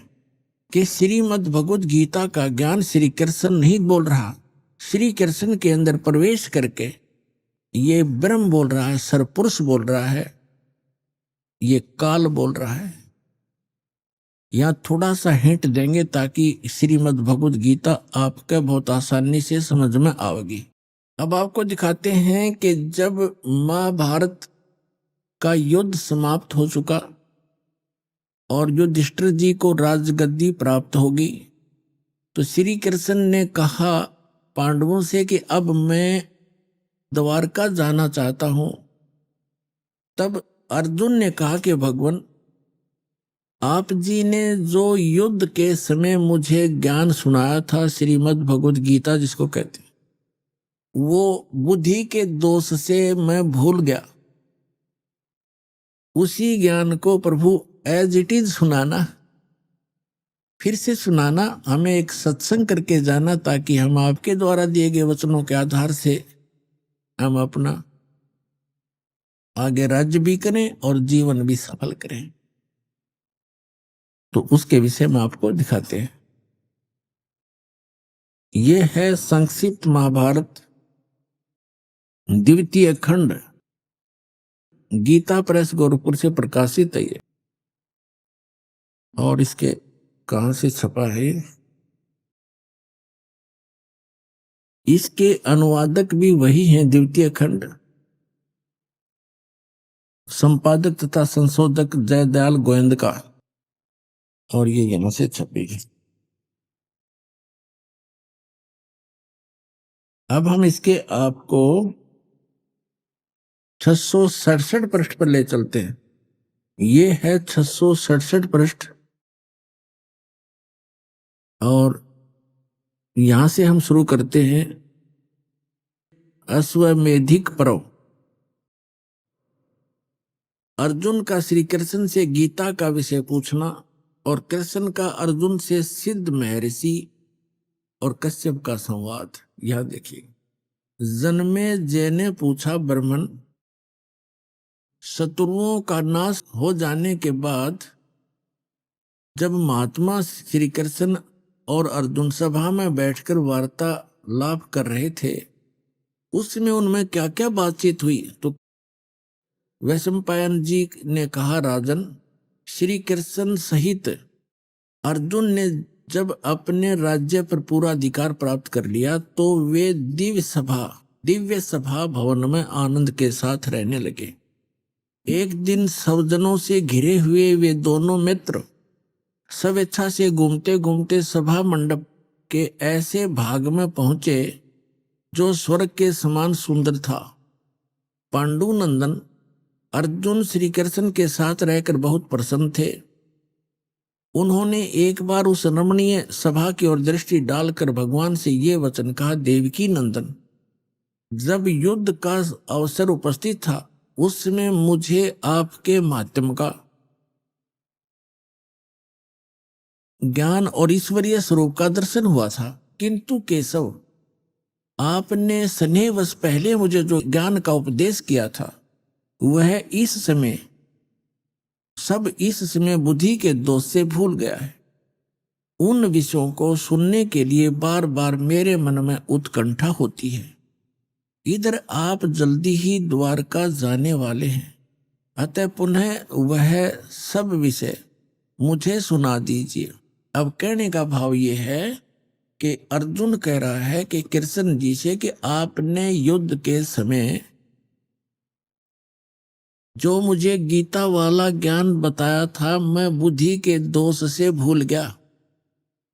कि श्रीमद् भगवद गीता का ज्ञान श्री कृष्ण नहीं बोल रहा। श्री कृष्ण के अंदर प्रवेश करके ये ब्रह्म बोल रहा है, सरपुरुष बोल रहा है, ये काल बोल रहा है। यहां थोड़ा सा हिंट देंगे ताकि श्रीमद् भगवद गीता आपके बहुत आसानी से समझ में आएगी। अब आपको दिखाते हैं कि जब महाभारत का युद्ध समाप्त हो चुका और युधिष्ठिर जी को राजगद्दी प्राप्त होगी, तो श्री कृष्ण ने कहा पांडवों से कि अब मैं द्वारका जाना चाहता हूं। तब अर्जुन ने कहा कि भगवान, आप जी ने जो युद्ध के समय मुझे ज्ञान सुनाया था, श्रीमद् भगवद गीता जिसको कहते हैं, वो बुद्धि के दोष से मैं भूल गया। उसी ज्ञान को प्रभु एज इट इज सुनाना, फिर से सुनाना, हमें एक सत्संग करके जाना ताकि हम आपके द्वारा दिए गए वचनों के आधार से हम अपना आगे राज्य भी करें और जीवन भी सफल करें। तो उसके विषय में आपको दिखाते हैं। यह है संक्षिप्त महाभारत द्वितीय खंड, गीता प्रेस गोरखपुर से प्रकाशित है ये। और इसके कहां से छपा है, इसके अनुवादक भी वही हैं, द्वितीय खंड संपादक तथा संशोधक जयदयाल गोविंद का। और ये यहां से छपी है। अब हम इसके आपको 667 पृष्ठ पर ले चलते हैं। ये है 667 पृष्ठ और यहां से हम शुरू करते हैं। अश्वमेधिक पर्व। अर्जुन का श्री कृष्ण से गीता का विषय पूछना और कृष्ण का अर्जुन से सिद्ध महर्षि और कश्यप का संवाद। यह देखिए, जन्मे जय ने पूछा ब्राह्मण, शत्रुओं का नाश हो जाने के बाद जब महात्मा श्री कृष्ण और अर्जुन सभा में बैठकर वार्तालाप कर रहे थे, उसमें उनमें क्या क्या बातचीत हुई? तो वैशंपायन जी ने कहा, राजन, श्री कृष्ण सहित अर्जुन ने जब अपने राज्य पर पूरा अधिकार प्राप्त कर लिया तो वे दिव्य सभा भवन में आनंद के साथ रहने लगे। एक दिन स्वजनों से घिरे हुए वे दोनों मित्र स्वेच्छा से घूमते घूमते सभा मंडप के ऐसे भाग में पहुंचे जो स्वर्ग के समान सुंदर था। पांडुनंदन अर्जुन श्री कृष्ण के साथ रहकर बहुत प्रसन्न थे। उन्होंने एक बार उस रमणीय सभा की ओर दृष्टि डालकर भगवान से ये वचन कहा, देवकी नंदन, जब युद्ध का अवसर उपस्थित था उसमें मुझे आपके माध्यम का ज्ञान और ईश्वरीय स्वरूप का दर्शन हुआ था, किंतु केशव, आपने स्नेहवश पहले मुझे जो ज्ञान का उपदेश किया था वह इस समय बुद्धि के दोष से भूल गया है। उन विषयों को सुनने के लिए बार बार मेरे मन में उत्कंठा होती है। इधर आप जल्दी ही द्वारका जाने वाले हैं, अतः पुनः वह सब विषय मुझे सुना दीजिए। अब कहने का भाव ये है कि अर्जुन कह रहा है कि कृष्ण जी से कि आपने युद्ध के समय जो मुझे गीता वाला ज्ञान बताया था मैं बुद्धि के दोष से भूल गया,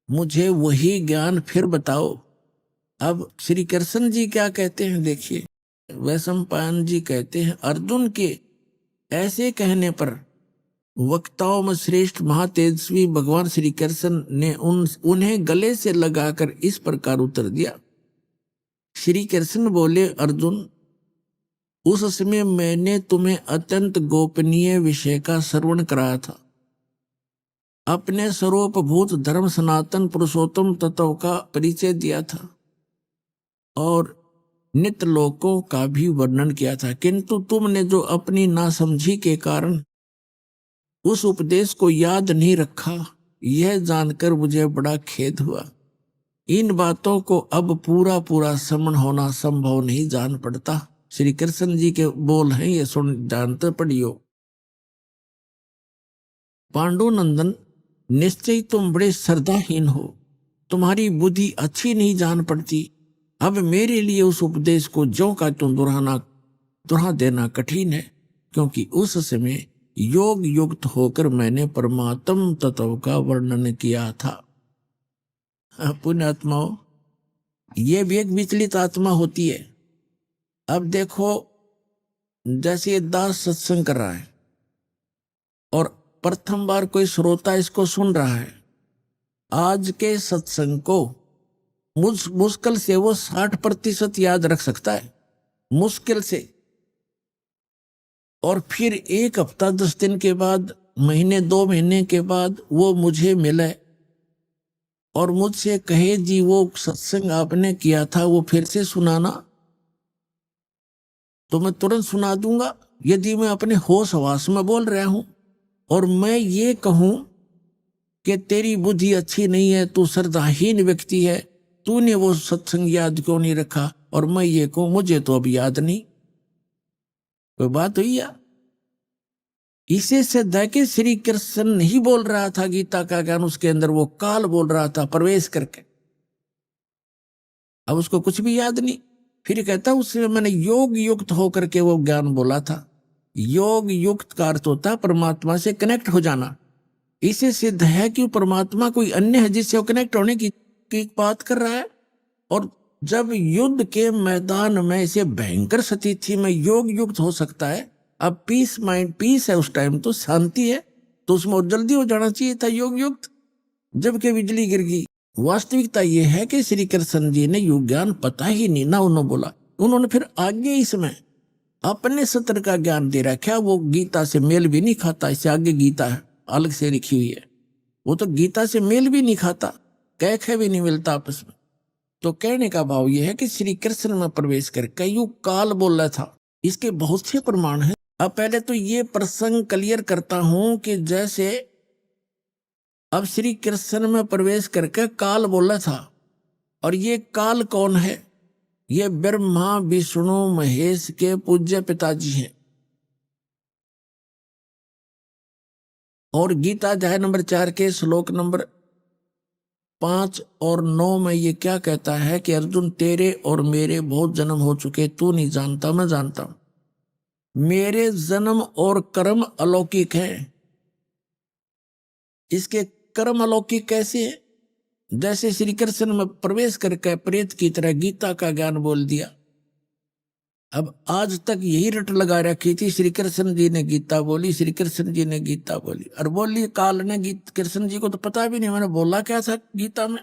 मुझे वही ज्ञान फिर बताओ। अब श्री कृष्ण जी क्या कहते हैं देखिए, वैशंपायन जी कहते हैं, अर्जुन के ऐसे कहने पर वक्ताओं में श्रेष्ठ महातेजस्वी भगवान श्री कृष्ण ने उन्हें गले से लगाकर इस प्रकार उत्तर दिया। श्री कृष्ण बोले, अर्जुन, उस समय मैंने तुम्हें अत्यंत गोपनीय विषय का श्रवण कराया था। अपने स्वरूपभूत धर्म सनातन पुरुषोत्तम तत्व का परिचय दिया था और नित्य लोकों का भी वर्णन किया था, किंतु तुमने जो अपनी नासमझी के कारण उस उपदेश को याद नहीं रखा, यह जानकर मुझे बड़ा खेद हुआ। इन बातों को अब पूरा श्रवण होना संभव नहीं जान पड़ता। श्री कृष्ण जी के बोल हैं, ये सुन जानते पढ़ियो। पांडुनंदन, निश्चय तुम बड़े श्रद्धाहीन हो, तुम्हारी बुद्धि अच्छी नहीं जान पड़ती। अब मेरे लिए उस उपदेश को ज्यों का त्यों दोहरा देना कठिन है, क्योंकि उस समय योग युक्त होकर मैंने परमात्म तत्व का वर्णन किया था। पुण्यात्माओं, ये भी एक विचलित आत्मा होती है। अब देखो, जैसे दास सत्संग कर रहा है और प्रथम बार कोई श्रोता इसको सुन रहा है, आज के सत्संग को मुश्किल से वो 60% याद रख सकता है, मुश्किल से। और फिर 1 हफ्ता 10 दिन के बाद, महीने 2 महीने के बाद वो मुझे मिले और मुझसे कहे, जी वो सत्संग आपने किया था वो फिर से सुनाना, तो मैं तुरंत सुना दूंगा। यदि मैं अपने होश हवास में बोल रहा हूं और मैं ये कहूं कि तेरी बुद्धि अच्छी नहीं है, तू श्रद्धाहीन व्यक्ति है, तूने वो सत्संग याद क्यों नहीं रखा, और मैं ये कहूं मुझे तो अब याद नहीं, कोई बात हुई या? इसे सिद्ध है कि श्री कृष्ण नहीं बोल रहा था गीता का ज्ञान, उसके अंदर वो काल बोल रहा था प्रवेश करके। अब उसको कुछ भी याद नहीं। फिर कहता उससे मैंने योग युक्त होकर के वो ज्ञान बोला था। योग युक्त का अर्थ होता है परमात्मा से कनेक्ट हो जाना। इसे सिद्ध है कि परमात्मा कोई अन्य है जिससे वो कनेक्ट होने की बात कर रहा है, और जब युद्ध के मैदान में ऐसे भयंकर स्थिति में योग युक्त हो सकता है। अब पीस माइंड पीस है, उस टाइम तो शांति है, तो उसमें और जल्दी हो जाना चाहिए था योग युक्त, जबकि बिजली गिर गई। वास्तविकता यह है कि श्री कृष्ण जी ने योग ज्ञान पता ही नहीं ना उन्होंने बोला। उन्होंने फिर आगे इसमें अपने सत्र का ज्ञान दे रखा, वो गीता से मेल भी नहीं खाता। इससे आगे गीता है अलग से लिखी हुई है, वो तो गीता से मेल भी नहीं खाता, कह भी नहीं मिलता आपस में। तो कहने का भाव यह है कि श्री कृष्ण में प्रवेश करके युग काल बोल रहा था। इसके बहुत से प्रमाण हैं। अब पहले तो ये प्रसंग क्लियर करता हूं कि जैसे अब श्री कृष्ण में प्रवेश करके काल बोला था, और ये काल कौन है? ये ब्रह्मा विष्णु महेश के पूज्य पिताजी हैं। और गीता अध्याय नंबर 4 के श्लोक नंबर 5 और 9 में ये क्या कहता है कि अर्जुन तेरे और मेरे बहुत जन्म हो चुके, तू नहीं जानता मैं जानता हूं। मेरे जन्म और कर्म अलौकिक हैं। इसके कर्म अलौकिक कैसे है? जैसे श्री कृष्ण में प्रवेश करके प्रेत की तरह गीता का ज्ञान बोल दिया। अब आज तक यही रट लगा रखी थी, श्री कृष्ण जी ने गीता बोली, श्री कृष्ण जी ने गीता बोली, और बोली काल ने कृष्ण जी को तो पता भी नहीं मैंने बोला क्या था गीता में।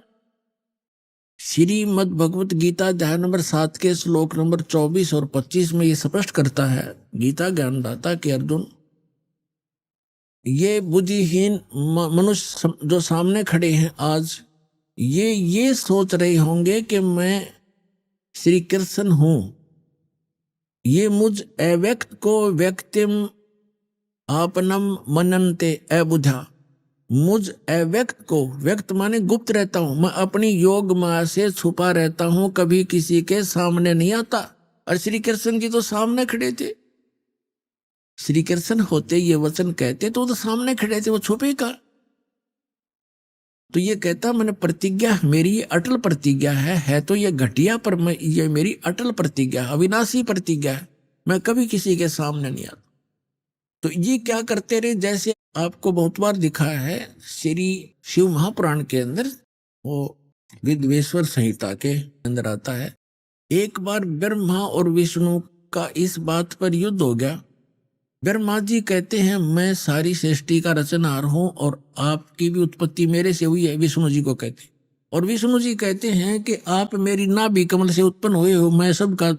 श्रीमद् भगवत गीता अध्याय नंबर 7 के श्लोक नंबर 24 और 25 में ये स्पष्ट करता है गीता ज्ञानदाता कि अर्जुन, ये बुद्धिहीन मनुष्य जो सामने खड़े हैं आज, ये सोच रहे होंगे कि मैं श्री कृष्ण हूं। ये मुझ अव्यक्त को व्यक्तिम आपनम मनन्ते अबुझा, मुझ अव्यक्त को, व्यक्त माने गुप्त रहता हूं, मैं अपनी योग माया से छुपा रहता हूं, कभी किसी के सामने नहीं आता। और श्री कृष्ण जी तो सामने खड़े थे। श्री कृष्ण होते ये वचन कहते तो सामने खड़े थे, वो छुपे का। तो ये कहता मैंने प्रतिज्ञा, मेरी ये अटल प्रतिज्ञा है तो ये घटिया, पर मैं ये मेरी अटल प्रतिज्ञा, अविनाशी प्रतिज्ञा है, मैं कभी किसी के सामने नहीं आता। तो ये क्या करते रहे, जैसे आपको बहुत बार दिखा है श्री शिव महापुराण के अंदर, वो विद्वेश्वर संहिता के अंदर आता है। एक बार ब्रह्मा और विष्णु का इस बात पर युद्ध हो गया। ब्रह्मा जी कहते हैं मैं सारी सृष्टि का रचनहार हूं और आपकी भी उत्पत्ति मेरे से हुई है, विष्णु जी को कहते हैं। और विष्णु जी कहते हैं कि आप मेरी नाभि कमल से उत्पन्न हुए हो, मैं सबका,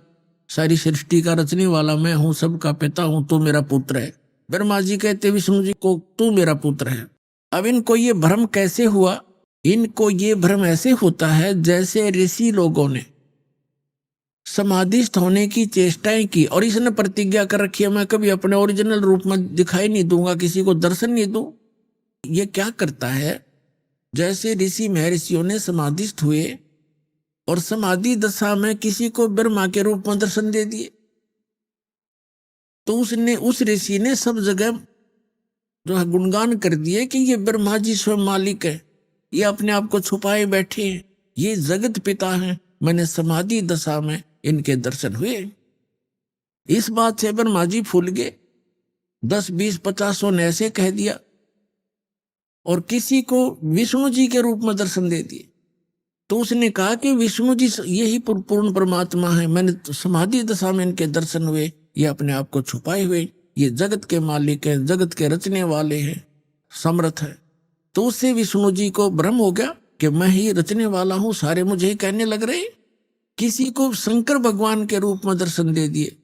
सारी सृष्टि का रचने वाला मैं हूं, सबका पिता हूं, तो मेरा पुत्र है। ब्रह्मा जी कहते विष्णु जी को तू मेरा पुत्र है। अब इनको ये भ्रम कैसे हुआ? इनको ये भ्रम ऐसे होता है जैसे ऋषि लोगों ने समाधिस्थ होने की चेष्टाएं की और इसने प्रतिज्ञा कर रखी है मैं कभी अपने ओरिजिनल रूप में दिखाई नहीं दूंगा, किसी को दर्शन नहीं दूं। ये क्या करता है, जैसे ऋषि महर्षियों ने समाधिस्थ हुए और समाधि दशा में किसी को ब्रह्मा के रूप में दर्शन दे दिए, तो उस ऋषि ने सब जगह जो है गुणगान कर दिए कि ये ब्रह्मा जी स्वयं मालिक है, ये अपने आप को छुपाए बैठे हैं, ये जगत पिता हैं, मैंने समाधि दशा में इनके दर्शन हुए। इस बात से ब्रह्मा जी फूल गए, 10 20 50 ने ऐसे कह दिया और किसी को विष्णु जी के रूप में दर्शन दे दिए। तो उसने कहा कि विष्णु जी यही पूर्ण परमात्मा है, मैंने समाधि दशा में इनके दर्शन हुए, ये अपने आप को छुपाए हुए, ये जगत के मालिक हैं, जगत के रचने वाले हैं, समर्थ है। तो उससे विष्णु जी को भ्रम हो गया कि मैं ही रचने वाला हूं, सारे मुझे ही कहने लग रहे। किसी को शंकर भगवान के रूप में दर्शन दे दिए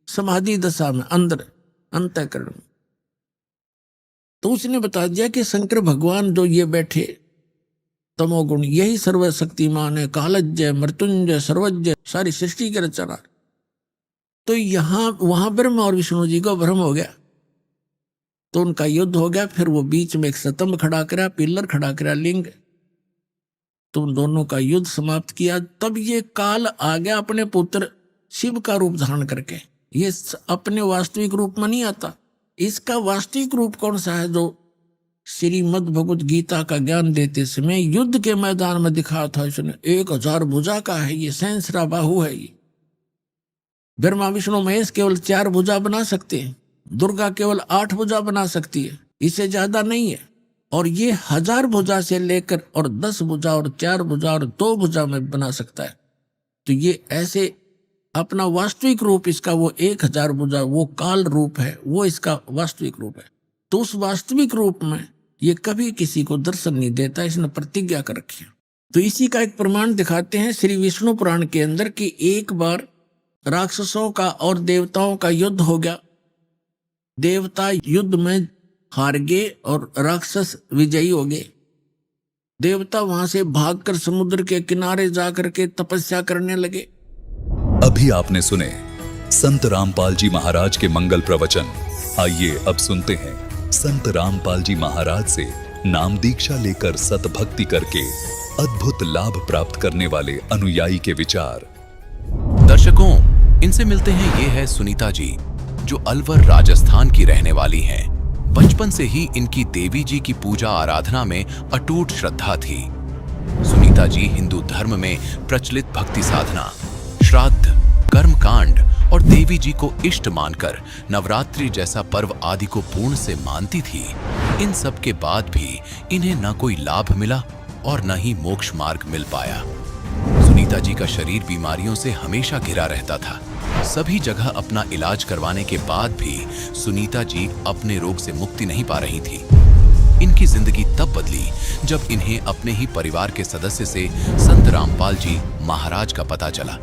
समाधि दशा में, अंदर अंतःकरण में। तो उसने बता दिया कि शंकर भगवान जो ये बैठे तमोगुण, यही सर्वशक्तिमान है, कालज्ञ मृत्युंजय सर्वज्ञ, सारी सृष्टि के रचना। तो वहां ब्रह्मा और विष्णु जी को भ्रम हो गया, तो उनका युद्ध हो गया। फिर वो बीच में एक स्तंभ खड़ा करा, पिलर खड़ा करा, लिंग, तो उन दोनों का युद्ध समाप्त किया। तब ये काल आ गया अपने पुत्र शिव का रूप धारण करके। ये अपने वास्तविक रूप में नहीं आता। इसका वास्तविक रूप कौन सा है? जो श्रीमद् भगवत गीता का ज्ञान देते समय युद्ध के मैदान में दिखा था इसने, 1000 भुजा का है, ये सहस्रा बाहु है। ये ब्रह्मा विष्णु महेश केवल 4 भुजा बना सकते हैं, दुर्गा केवल 8 भुजा बना सकती है, इससे ज्यादा नहीं है। और ये 1000 भुजा से लेकर और 10 भुजा और 4 भुजा और 2 भुजा में बना सकता है। तो ये ऐसे अपना वास्तविक रूप इसका वो 1000 भुजा वो काल रूप है, वो इसका वास्तविक रूप है। तो उस वास्तविक रूप में ये कभी किसी को दर्शन नहीं देता, इसने प्रतिज्ञा कर रखी है। तो इसी का एक प्रमाण दिखाते हैं श्री विष्णु पुराण के अंदर कि एक बार राक्षसों का और देवताओं का युद्ध हो गया। देवता युद्ध में हार गए और राक्षस विजयी हो गए। देवता वहां से भागकर समुद्र के किनारे जाकर के तपस्या करने लगे। अभी आपने सुने संत रामपाल जी महाराज के मंगल प्रवचन। आइए अब सुनते हैं संत रामपाल जी महाराज से नाम दीक्षा लेकर सतभक्ति करके अद्भुत लाभ प्राप्त करने वाले अनुयायी के विचार। दर्शकों, इनसे मिलते हैं। ये है सुनीता जी, जो अलवर राजस्थान की रहने वाली हैं। बचपन से ही इनकी देवी जी की पूजा आराधना में अटूट श्रद्धा थी। सुनीता जी हिंदू धर्म में प्रचलित भक्ति साधना, श्राद्ध, कर्मकांड और देवी जी को इष्ट मानकर नवरात्रि जैसा पर्व आदि को पूर्ण से मानती थी। इन सब के बाद भी इन्हें न कोई लाभ मिला और न ही मोक्ष मार्ग मिल पाया। सुनीता जी का शरीर बीमारियों से हमेशा घिरा रहता था। सभी जगह अपना इलाज करवाने के बाद भी सुनीता जी अपने रोग से मुक्ति नहीं पा रही थी। इनकी जिंदगी तब बदली जब इन्हें अपने ही परिवार के सदस्य से संत रामपाल जी महाराज का पता चला।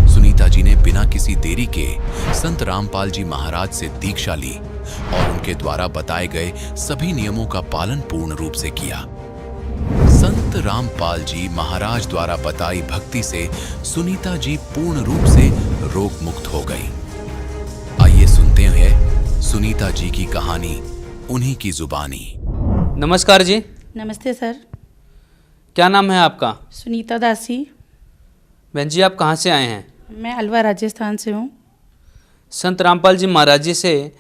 सुनीता जी ने बिना किसी देरी के संत रामपाल जी महाराज से दीक्षा ली और उनके द्वारा बताए गए सभी नियमों का पालन पूर्ण रूप से किया। संत रामपाल जी महाराज द्वारा बताई भक्ति से सुनीता जी पूर्ण रूप से रोग मुक्त हो गई। आइए सुनते हैं सुनीता जी की कहानी, उन्हीं की जुबानी। नमस्कार जी। नमस्ते सर। क्या नाम है आपका? सुनीता दासी। बहन जी, आप कहाँ से आए हैं? मैं अलवर राजस्थान से हूँ। संत रामपाल जी महाराज जी से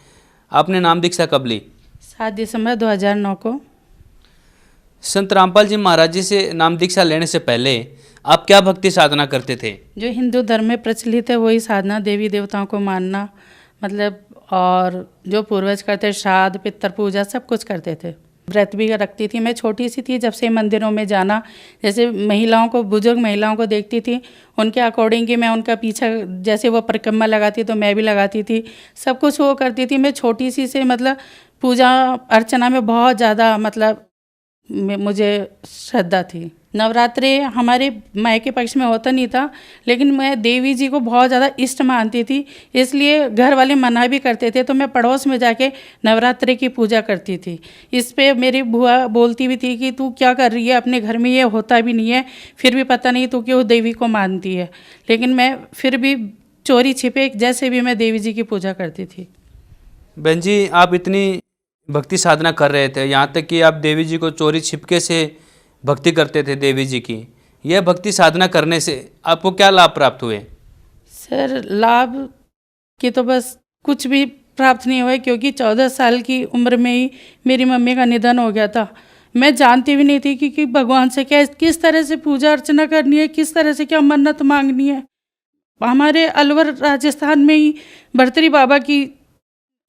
आपने नाम दीक्षा कब ली? 7 दिसंबर 2009 को। संत रामपाल जी महाराज जी से नाम दीक्षा लेने से पहले आप क्या भक्ति साधना करते थे? जो हिंदू धर्म में प्रचलित है वही साधना, देवी देवताओं को मानना, मतलब और जो पूर्वज करते श्राद्ध, पितृ पूजा सब कुछ करते थे। व्रत भी रखती थी। मैं छोटी सी थी जब से मंदिरों में जाना, जैसे महिलाओं को, बुजुर्ग महिलाओं को देखती थी उनके अकॉर्डिंग कि मैं उनका पीछा, जैसे वो परिक्रमा लगाती तो मैं भी लगाती थी, सब कुछ वो करती थी। मैं छोटी सी से मतलब पूजा अर्चना में बहुत ज़्यादा मतलब मुझे श्रद्धा थी। नवरात्रि हमारे मायके पक्ष में होता नहीं था, लेकिन मैं देवी जी को बहुत ज़्यादा इष्ट मानती थी, इसलिए घर वाले मना भी करते थे तो मैं पड़ोस में जाके नवरात्रि की पूजा करती थी। इस पे मेरी बुआ बोलती भी थी कि तू क्या कर रही है, अपने घर में ये होता भी नहीं है, फिर भी पता नहीं तू क्यों देवी को मानती है। लेकिन मैं फिर भी चोरी छिपे जैसे भी मैं देवी जी की पूजा करती थी। बहन जी, आप इतनी भक्ति साधना कर रहे थे, यहाँ तक कि आप देवी जी को चोरी छिपके से भक्ति करते थे देवी जी की। यह भक्ति साधना करने से आपको क्या लाभ प्राप्त हुए? सर, लाभ की तो बस कुछ भी प्राप्त नहीं हुआ, क्योंकि 14 साल की उम्र में ही मेरी मम्मी का निधन हो गया था। मैं जानती भी नहीं थी कि भगवान से क्या, किस तरह से पूजा अर्चना करनी है, किस तरह से क्या मन्नत मांगनी है। हमारे अलवर राजस्थान में ही भर्तरी बाबा की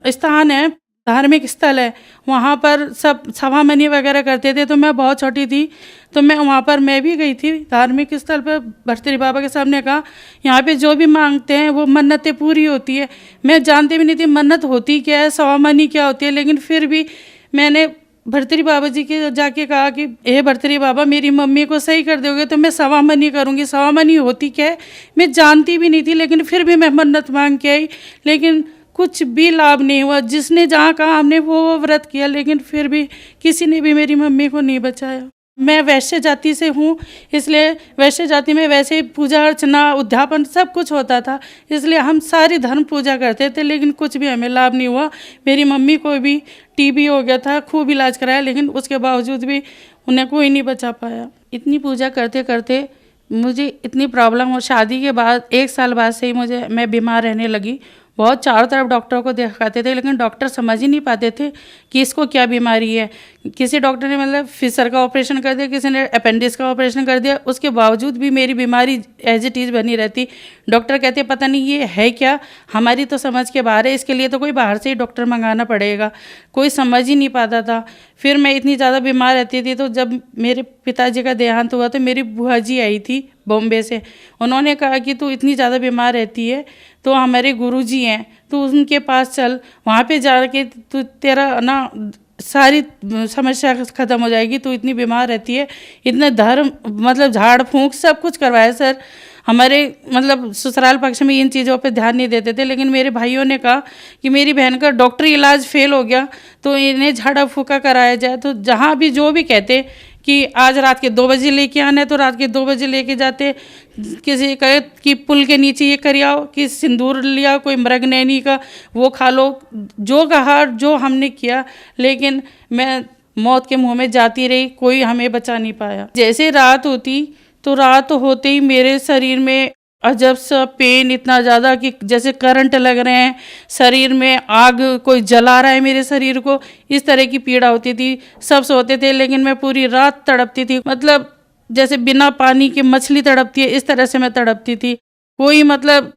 स्थान है, धार्मिक स्थल है, वहाँ पर सब सवामनी वगैरह करते थे। तो मैं बहुत छोटी थी तो मैं वहाँ पर मैं भी गई थी धार्मिक स्थल पर। भर्तरी बाबा के सामने कहा यहाँ पे जो भी मांगते हैं वो मन्नतें पूरी होती है। मैं जानती भी नहीं थी मन्नत होती क्या है, सवामनी क्या होती है, लेकिन फिर भी मैंने भर्तरी बाबा जी के जाके कहा कि हे भर्तरी बाबा, मेरी मम्मी को सही कर दोगे तो मैं सवामनी करूँगी। सवामनी होती क्या है मैं जानती भी नहीं थी, लेकिन फिर भी मैं मन्नत मांग के आई, लेकिन कुछ भी लाभ नहीं हुआ। जिसने जहाँ कहा हमने वो व्रत किया, लेकिन फिर भी किसी ने भी मेरी मम्मी को नहीं बचाया। मैं वैश्य जाति से हूँ, इसलिए वैश्य जाति में वैसे पूजा अर्चना, उद्यापन सब कुछ होता था, इसलिए हम सारी धर्म पूजा करते थे, लेकिन कुछ भी हमें लाभ नहीं हुआ। मेरी मम्मी को भी टीबी हो गया था, खूब इलाज कराया, लेकिन उसके बावजूद भी उन्हें कोई नहीं बचा पाया। इतनी पूजा करते करते मुझे इतनी प्रॉब्लम हो, शादी के बाद 1 साल बाद से ही मैं बीमार रहने लगी। बहुत चारों तरफ डॉक्टरों को दिखाते थे, लेकिन डॉक्टर समझ ही नहीं पाते थे कि इसको क्या बीमारी है। किसी डॉक्टर ने मतलब फिशर का ऑपरेशन कर दिया, किसी ने अपेंडिक्स का ऑपरेशन कर दिया, उसके बावजूद भी मेरी बीमारी एज इट इज़ बनी रहती। डॉक्टर कहते पता नहीं ये है क्या, हमारी तो समझ के बाहर है, इसके लिए तो कोई बाहर से ही डॉक्टर मंगाना पड़ेगा। कोई समझ ही नहीं पाता था। फिर मैं इतनी ज़्यादा बीमार रहती थी, तो जब मेरे पिताजी का देहांत हुआ तो मेरी बुआ जी आई थी बॉम्बे से। उन्होंने कहा कि तू इतनी ज़्यादा बीमार रहती है तो हमारे गुरुजी हैं, तू उनके पास चल, वहाँ पे जाके तू तेरा ना सारी समस्या ख़त्म हो जाएगी, तू इतनी बीमार रहती है। इतने धर्म मतलब झाड़ फूंक सब कुछ करवाया सर। हमारे मतलब ससुराल पक्ष में इन चीज़ों पे ध्यान नहीं देते थे, लेकिन मेरे भाइयों ने कहा कि मेरी बहन का डॉक्टरी इलाज फेल हो गया तो इन्हें झाड़ा फूका कराया जाए। तो जहाँ भी जो भी कहते कि आज रात के 2 बजे लेके आना है तो रात के 2 बजे लेके जाते। किसी कहे कि पुल के नीचे ये कर आओ, कि सिंदूर लिया, कोई मृगनैनी का वो खा लो, जो कहा जो हमने किया, लेकिन मैं मौत के मुंह में जाती रही, कोई हमें बचा नहीं पाया। जैसे रात होती तो रात होते ही मेरे शरीर में अजब सा पेन इतना ज़्यादा कि जैसे करंट लग रहे हैं, शरीर में आग कोई जला रहा है मेरे शरीर को, इस तरह की पीड़ा होती थी। सब सोते थे लेकिन मैं पूरी रात तड़पती थी, मतलब जैसे बिना पानी के मछली तड़पती है इस तरह से मैं तड़पती थी। कोई मतलब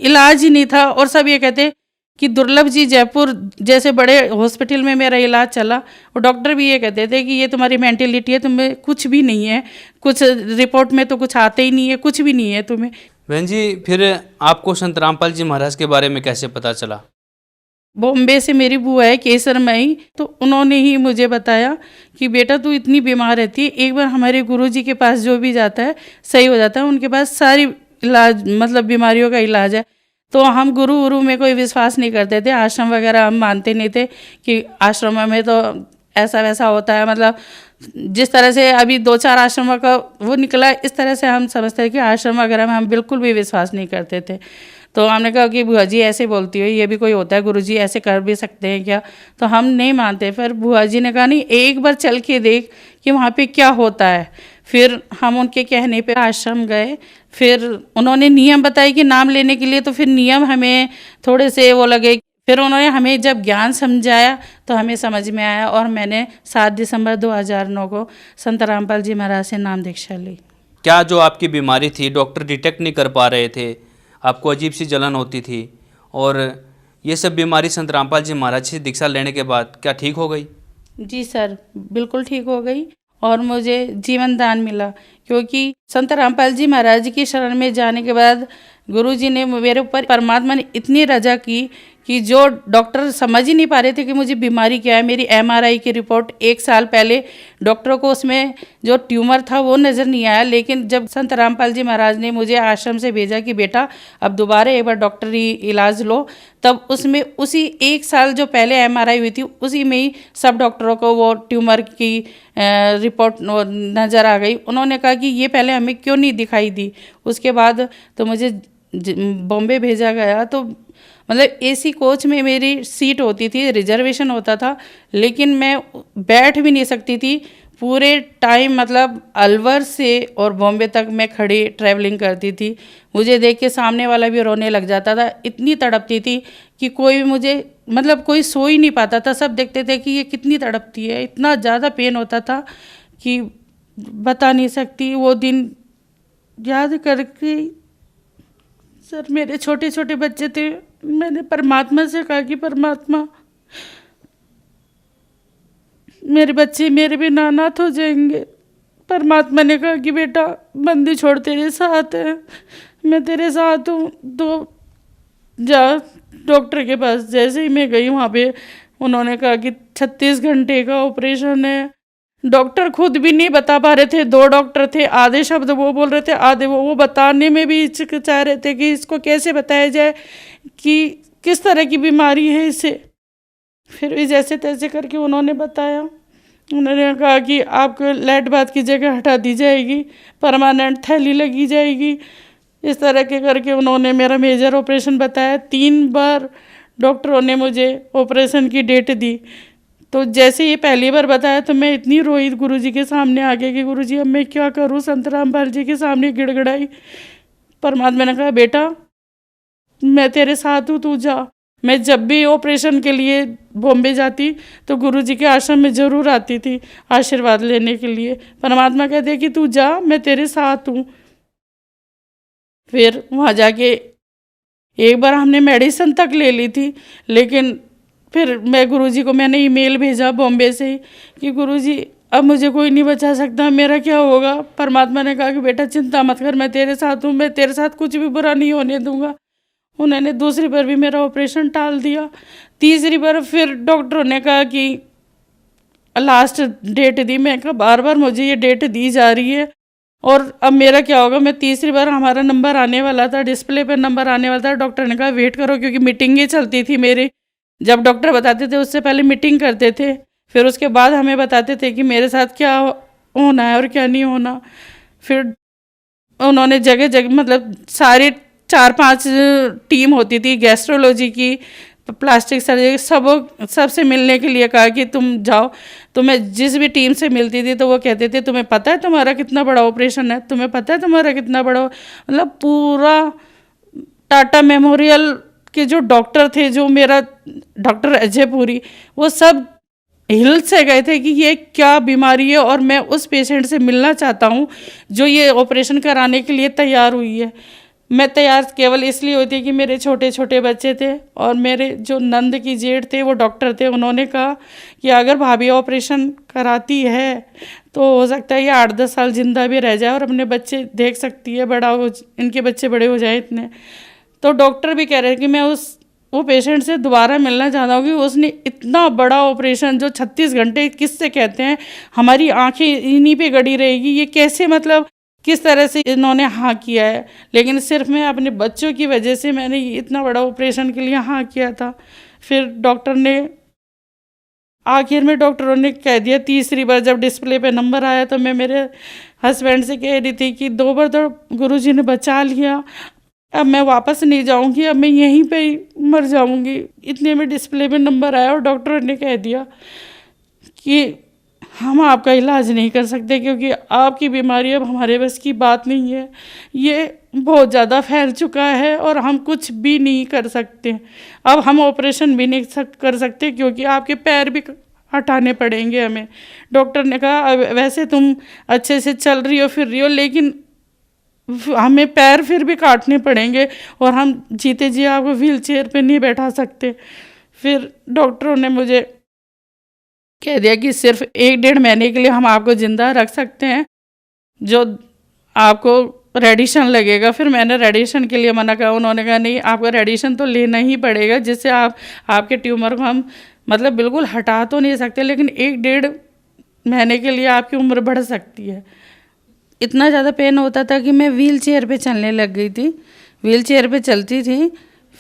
इलाज ही नहीं था। और सब ये कहते कि दुर्लभ जी जयपुर जैसे बड़े हॉस्पिटल में मेरा इलाज चला, और डॉक्टर भी ये कहते थे कि ये तुम्हारी मेंटेलिटी है, तुम्हें कुछ भी नहीं है, कुछ रिपोर्ट में तो कुछ आते ही नहीं है, कुछ भी नहीं है तुम्हें। बहन जी, फिर आपको संत रामपाल जी महाराज के बारे में कैसे पता चला? बॉम्बे से मेरी बुआ है केसरमई, तो उन्होंने ही मुझे बताया कि बेटा तू इतनी बीमार रहती है, एक बार हमारे गुरुजी के पास जो भी जाता है सही हो जाता है, उनके पास सारी इलाज मतलब बीमारियों का इलाज है। तो हम गुरु में कोई विश्वास नहीं करते थे, आश्रम वगैरह हम मानते नहीं थे कि आश्रम में तो ऐसा वैसा होता है, मतलब जिस तरह से अभी 2-4 आश्रमों का वो निकला, इस तरह से हम समझते हैं कि आश्रम वगैरह में हम बिल्कुल भी विश्वास नहीं करते थे। तो हमने कहा कि बुआ जी ऐसे बोलती हो, ये भी कोई होता है, गुरुजी ऐसे कर भी सकते हैं क्या? तो हम नहीं मानते। फिर बुआ जी ने कहा नहीं, एक बार चल के देख कि वहाँ पे क्या होता है। फिर हम उनके कहने पे आश्रम गए, फिर उन्होंने नियम बताए कि नाम लेने के लिए, तो फिर नियम हमें थोड़े से वो लगे। फिर उन्होंने हमें जब ज्ञान समझाया तो हमें समझ में आया, और मैंने 7 दिसंबर 2009 को संत रामपाल जी महाराज से नाम दीक्षा ली। क्या जो आपकी बीमारी थी डॉक्टर डिटेक्ट नहीं कर पा रहे थे, आपको अजीब सी जलन होती थी, और ये सब बीमारी संत रामपाल जी महाराज से दीक्षा लेने के बाद क्या ठीक हो गई? जी सर, बिल्कुल ठीक हो गई, और मुझे जीवन दान मिला। क्योंकि संत रामपाल जी महाराज की शरण में जाने के बाद गुरुजी ने मेरे ऊपर, परमात्मा ने इतनी रजा की कि जो डॉक्टर समझ ही नहीं पा रहे थे कि मुझे बीमारी क्या है। मेरी MRI की रिपोर्ट 1 साल पहले डॉक्टरों को उसमें जो ट्यूमर था वो नज़र नहीं आया, लेकिन जब संत रामपाल जी महाराज ने मुझे आश्रम से भेजा कि बेटा अब दोबारा एक बार डॉक्टरी इलाज लो, तब उसमें उसी 1 साल जो पहले MRI हुई थी उसी में ही सब डॉक्टरों को वो ट्यूमर की रिपोर्ट नज़र आ गई। उन्होंने कहा कि ये पहले हमें क्यों नहीं दिखाई दी। उसके बाद तो मुझे बॉम्बे भेजा गया, तो मतलब AC कोच में मेरी सीट होती थी, रिजर्वेशन होता था, लेकिन मैं बैठ भी नहीं सकती थी पूरे टाइम। मतलब अलवर से और बॉम्बे तक मैं खड़ी ट्रैवलिंग करती थी। मुझे देख के सामने वाला भी रोने लग जाता था, इतनी तड़पती थी कि कोई भी मुझे मतलब कोई सो ही नहीं पाता था। सब देखते थे कि ये कितनी तड़पती है, इतना ज़्यादा पेन होता था कि बता नहीं सकती। वो दिन याद करके सर, मेरे छोटे छोटे बच्चे थे, मैंने परमात्मा से कहा कि परमात्मा मेरे बच्चे मेरे बिना अनाथ हो जाएंगे। परमात्मा ने कहा कि बेटा बंदी छोड़ तेरे साथ है, मैं तेरे साथ हूँ, तो जा डॉक्टर के पास। जैसे ही मैं गई वहाँ पे उन्होंने कहा कि 36 घंटे का ऑपरेशन है। डॉक्टर खुद भी नहीं बता पा रहे थे, 2 डॉक्टर थे, आधे शब्द वो बोल रहे थे, आधे वो बताने में भी हिचकिचा रहे थे कि इसको कैसे बताया जाए कि किस तरह की बीमारी है इसे। फिर भी जैसे तैसे करके उन्होंने बताया। उन्होंने कहा कि आपको लेट बात की जगह हटा दी जाएगी, परमानेंट थैली लगी जाएगी, इस तरह के करके उन्होंने मेरा मेजर ऑपरेशन बताया। 3 बार डॉक्टरों ने मुझे ऑपरेशन की डेट दी। तो जैसे ये पहली बार बताया तो मैं इतनी रोई गुरुजी के सामने आके कि गुरुजी अब मैं क्या करूँ। संत रामपाल जी के सामने गिड़गिड़ाई। परमात्मा ने कहा बेटा मैं तेरे साथ हूँ, तू जा। मैं जब भी ऑपरेशन के लिए बॉम्बे जाती तो गुरुजी के आश्रम में ज़रूर आती थी आशीर्वाद लेने के लिए। परमात्मा कहते कि तू जा, मैं तेरे साथ हूँ। फिर वहाँ जाके एक बार हमने मेडिसिन तक ले ली थी, लेकिन फिर मैं गुरुजी को मैंने ईमेल भेजा बॉम्बे से कि गुरुजी अब मुझे कोई नहीं बचा सकता, मेरा क्या होगा। परमात्मा ने कहा कि बेटा चिंता मत कर, मैं तेरे साथ हूँ, मैं तेरे साथ कुछ भी बुरा नहीं होने दूंगा। उन्होंने दूसरी बार भी मेरा ऑपरेशन टाल दिया। तीसरी बार फिर डॉक्टरों ने कहा कि लास्ट डेट दी। मैं कहा बार बार मुझे ये डेट दी जा रही है और अब मेरा क्या होगा। मैं तीसरी बार हमारा नंबर आने वाला था, डिस्प्ले पर नंबर आने वाला था। डॉक्टर ने कहा वेट करो, क्योंकि मीटिंगें चलती थी मेरी। जब डॉक्टर बताते थे उससे पहले मीटिंग करते थे, फिर उसके बाद हमें बताते थे कि मेरे साथ क्या होना है और क्या नहीं होना। फिर उन्होंने जगह जगह मतलब सारे 4-5 टीम होती थी, गैस्ट्रोलॉजी की, प्लास्टिक सर्जरी, सबसे मिलने के लिए कहा कि तुम जाओ। तो मैं जिस भी टीम से मिलती थी तो वो कहते थे तुम्हें पता है तुम्हारा कितना बड़ा ऑपरेशन है, तुम्हें पता है तुम्हारा कितना बड़ा, मतलब पूरा टाटा मेमोरियल के जो डॉक्टर थे, जो मेरा डॉक्टर अजय पुरी, वो सब हिल से गए थे कि ये क्या बीमारी है और मैं उस पेशेंट से मिलना चाहता हूँ जो ये ऑपरेशन कराने के लिए तैयार हुई है। मैं तैयार केवल इसलिए हुई थी कि मेरे छोटे छोटे बच्चे थे और मेरे जो नंद की जेठ थे वो डॉक्टर थे। उन्होंने कहा कि अगर भाभी ऑपरेशन कराती है तो हो सकता है ये 8-10 साल जिंदा भी रह जाए और अपने बच्चे देख सकती है, इनके बच्चे बड़े हो जाए इतने। तो डॉक्टर भी कह रहे हैं कि मैं वो पेशेंट से दोबारा मिलना चाहता हूँ कि उसने इतना बड़ा ऑपरेशन जो 36 घंटे किससे कहते हैं, हमारी आंखें इन्हीं पे गड़ी रहेगी, ये कैसे मतलब किस तरह से इन्होंने हाँ किया है। लेकिन सिर्फ मैं अपने बच्चों की वजह से मैंने इतना बड़ा ऑपरेशन के लिए हाँ किया था। फिर आखिर में डॉक्टरों ने कह दिया, तीसरी बार जब डिस्प्ले पे नंबर आया तो मैं मेरे हस्बैंड से कह रही थी कि 2 बार तो गुरुजी ने बचा लिया, अब मैं वापस नहीं जाऊंगी, अब मैं यहीं पे ही मर जाऊंगी। इतने में डिस्प्ले में नंबर आया और डॉक्टर ने कह दिया कि हम आपका इलाज नहीं कर सकते क्योंकि आपकी बीमारी अब हमारे बस की बात नहीं है, ये बहुत ज़्यादा फैल चुका है और हम कुछ भी नहीं कर सकते। अब हम ऑपरेशन भी नहीं कर सकते क्योंकि आपके पैर भी हटाने पड़ेंगे हमें। डॉक्टर ने कहा अब वैसे तुम अच्छे से चल रही हो फिर रही हो, लेकिन हमें पैर फिर भी काटने पड़ेंगे और हम जीते जी आपको व्हील चेयर पर नहीं बैठा सकते। फिर डॉक्टरों ने मुझे कह दिया कि सिर्फ 1-1.5 महीने के लिए हम आपको ज़िंदा रख सकते हैं, जो आपको रेडिएशन लगेगा। फिर मैंने रेडिएशन के लिए मना करा। उन्होंने कहा नहीं, आपको रेडिएशन तो लेना ही पड़ेगा, जिससे आपके ट्यूमर को हम मतलब बिल्कुल हटा तो नहीं सकते, लेकिन 1-1.5 महीने के लिए आपकी उम्र बढ़ सकती है। इतना ज़्यादा पेन होता था कि मैं व्हील चेयर पर चलने लग गई थी, व्हील चेयर पर चलती थी।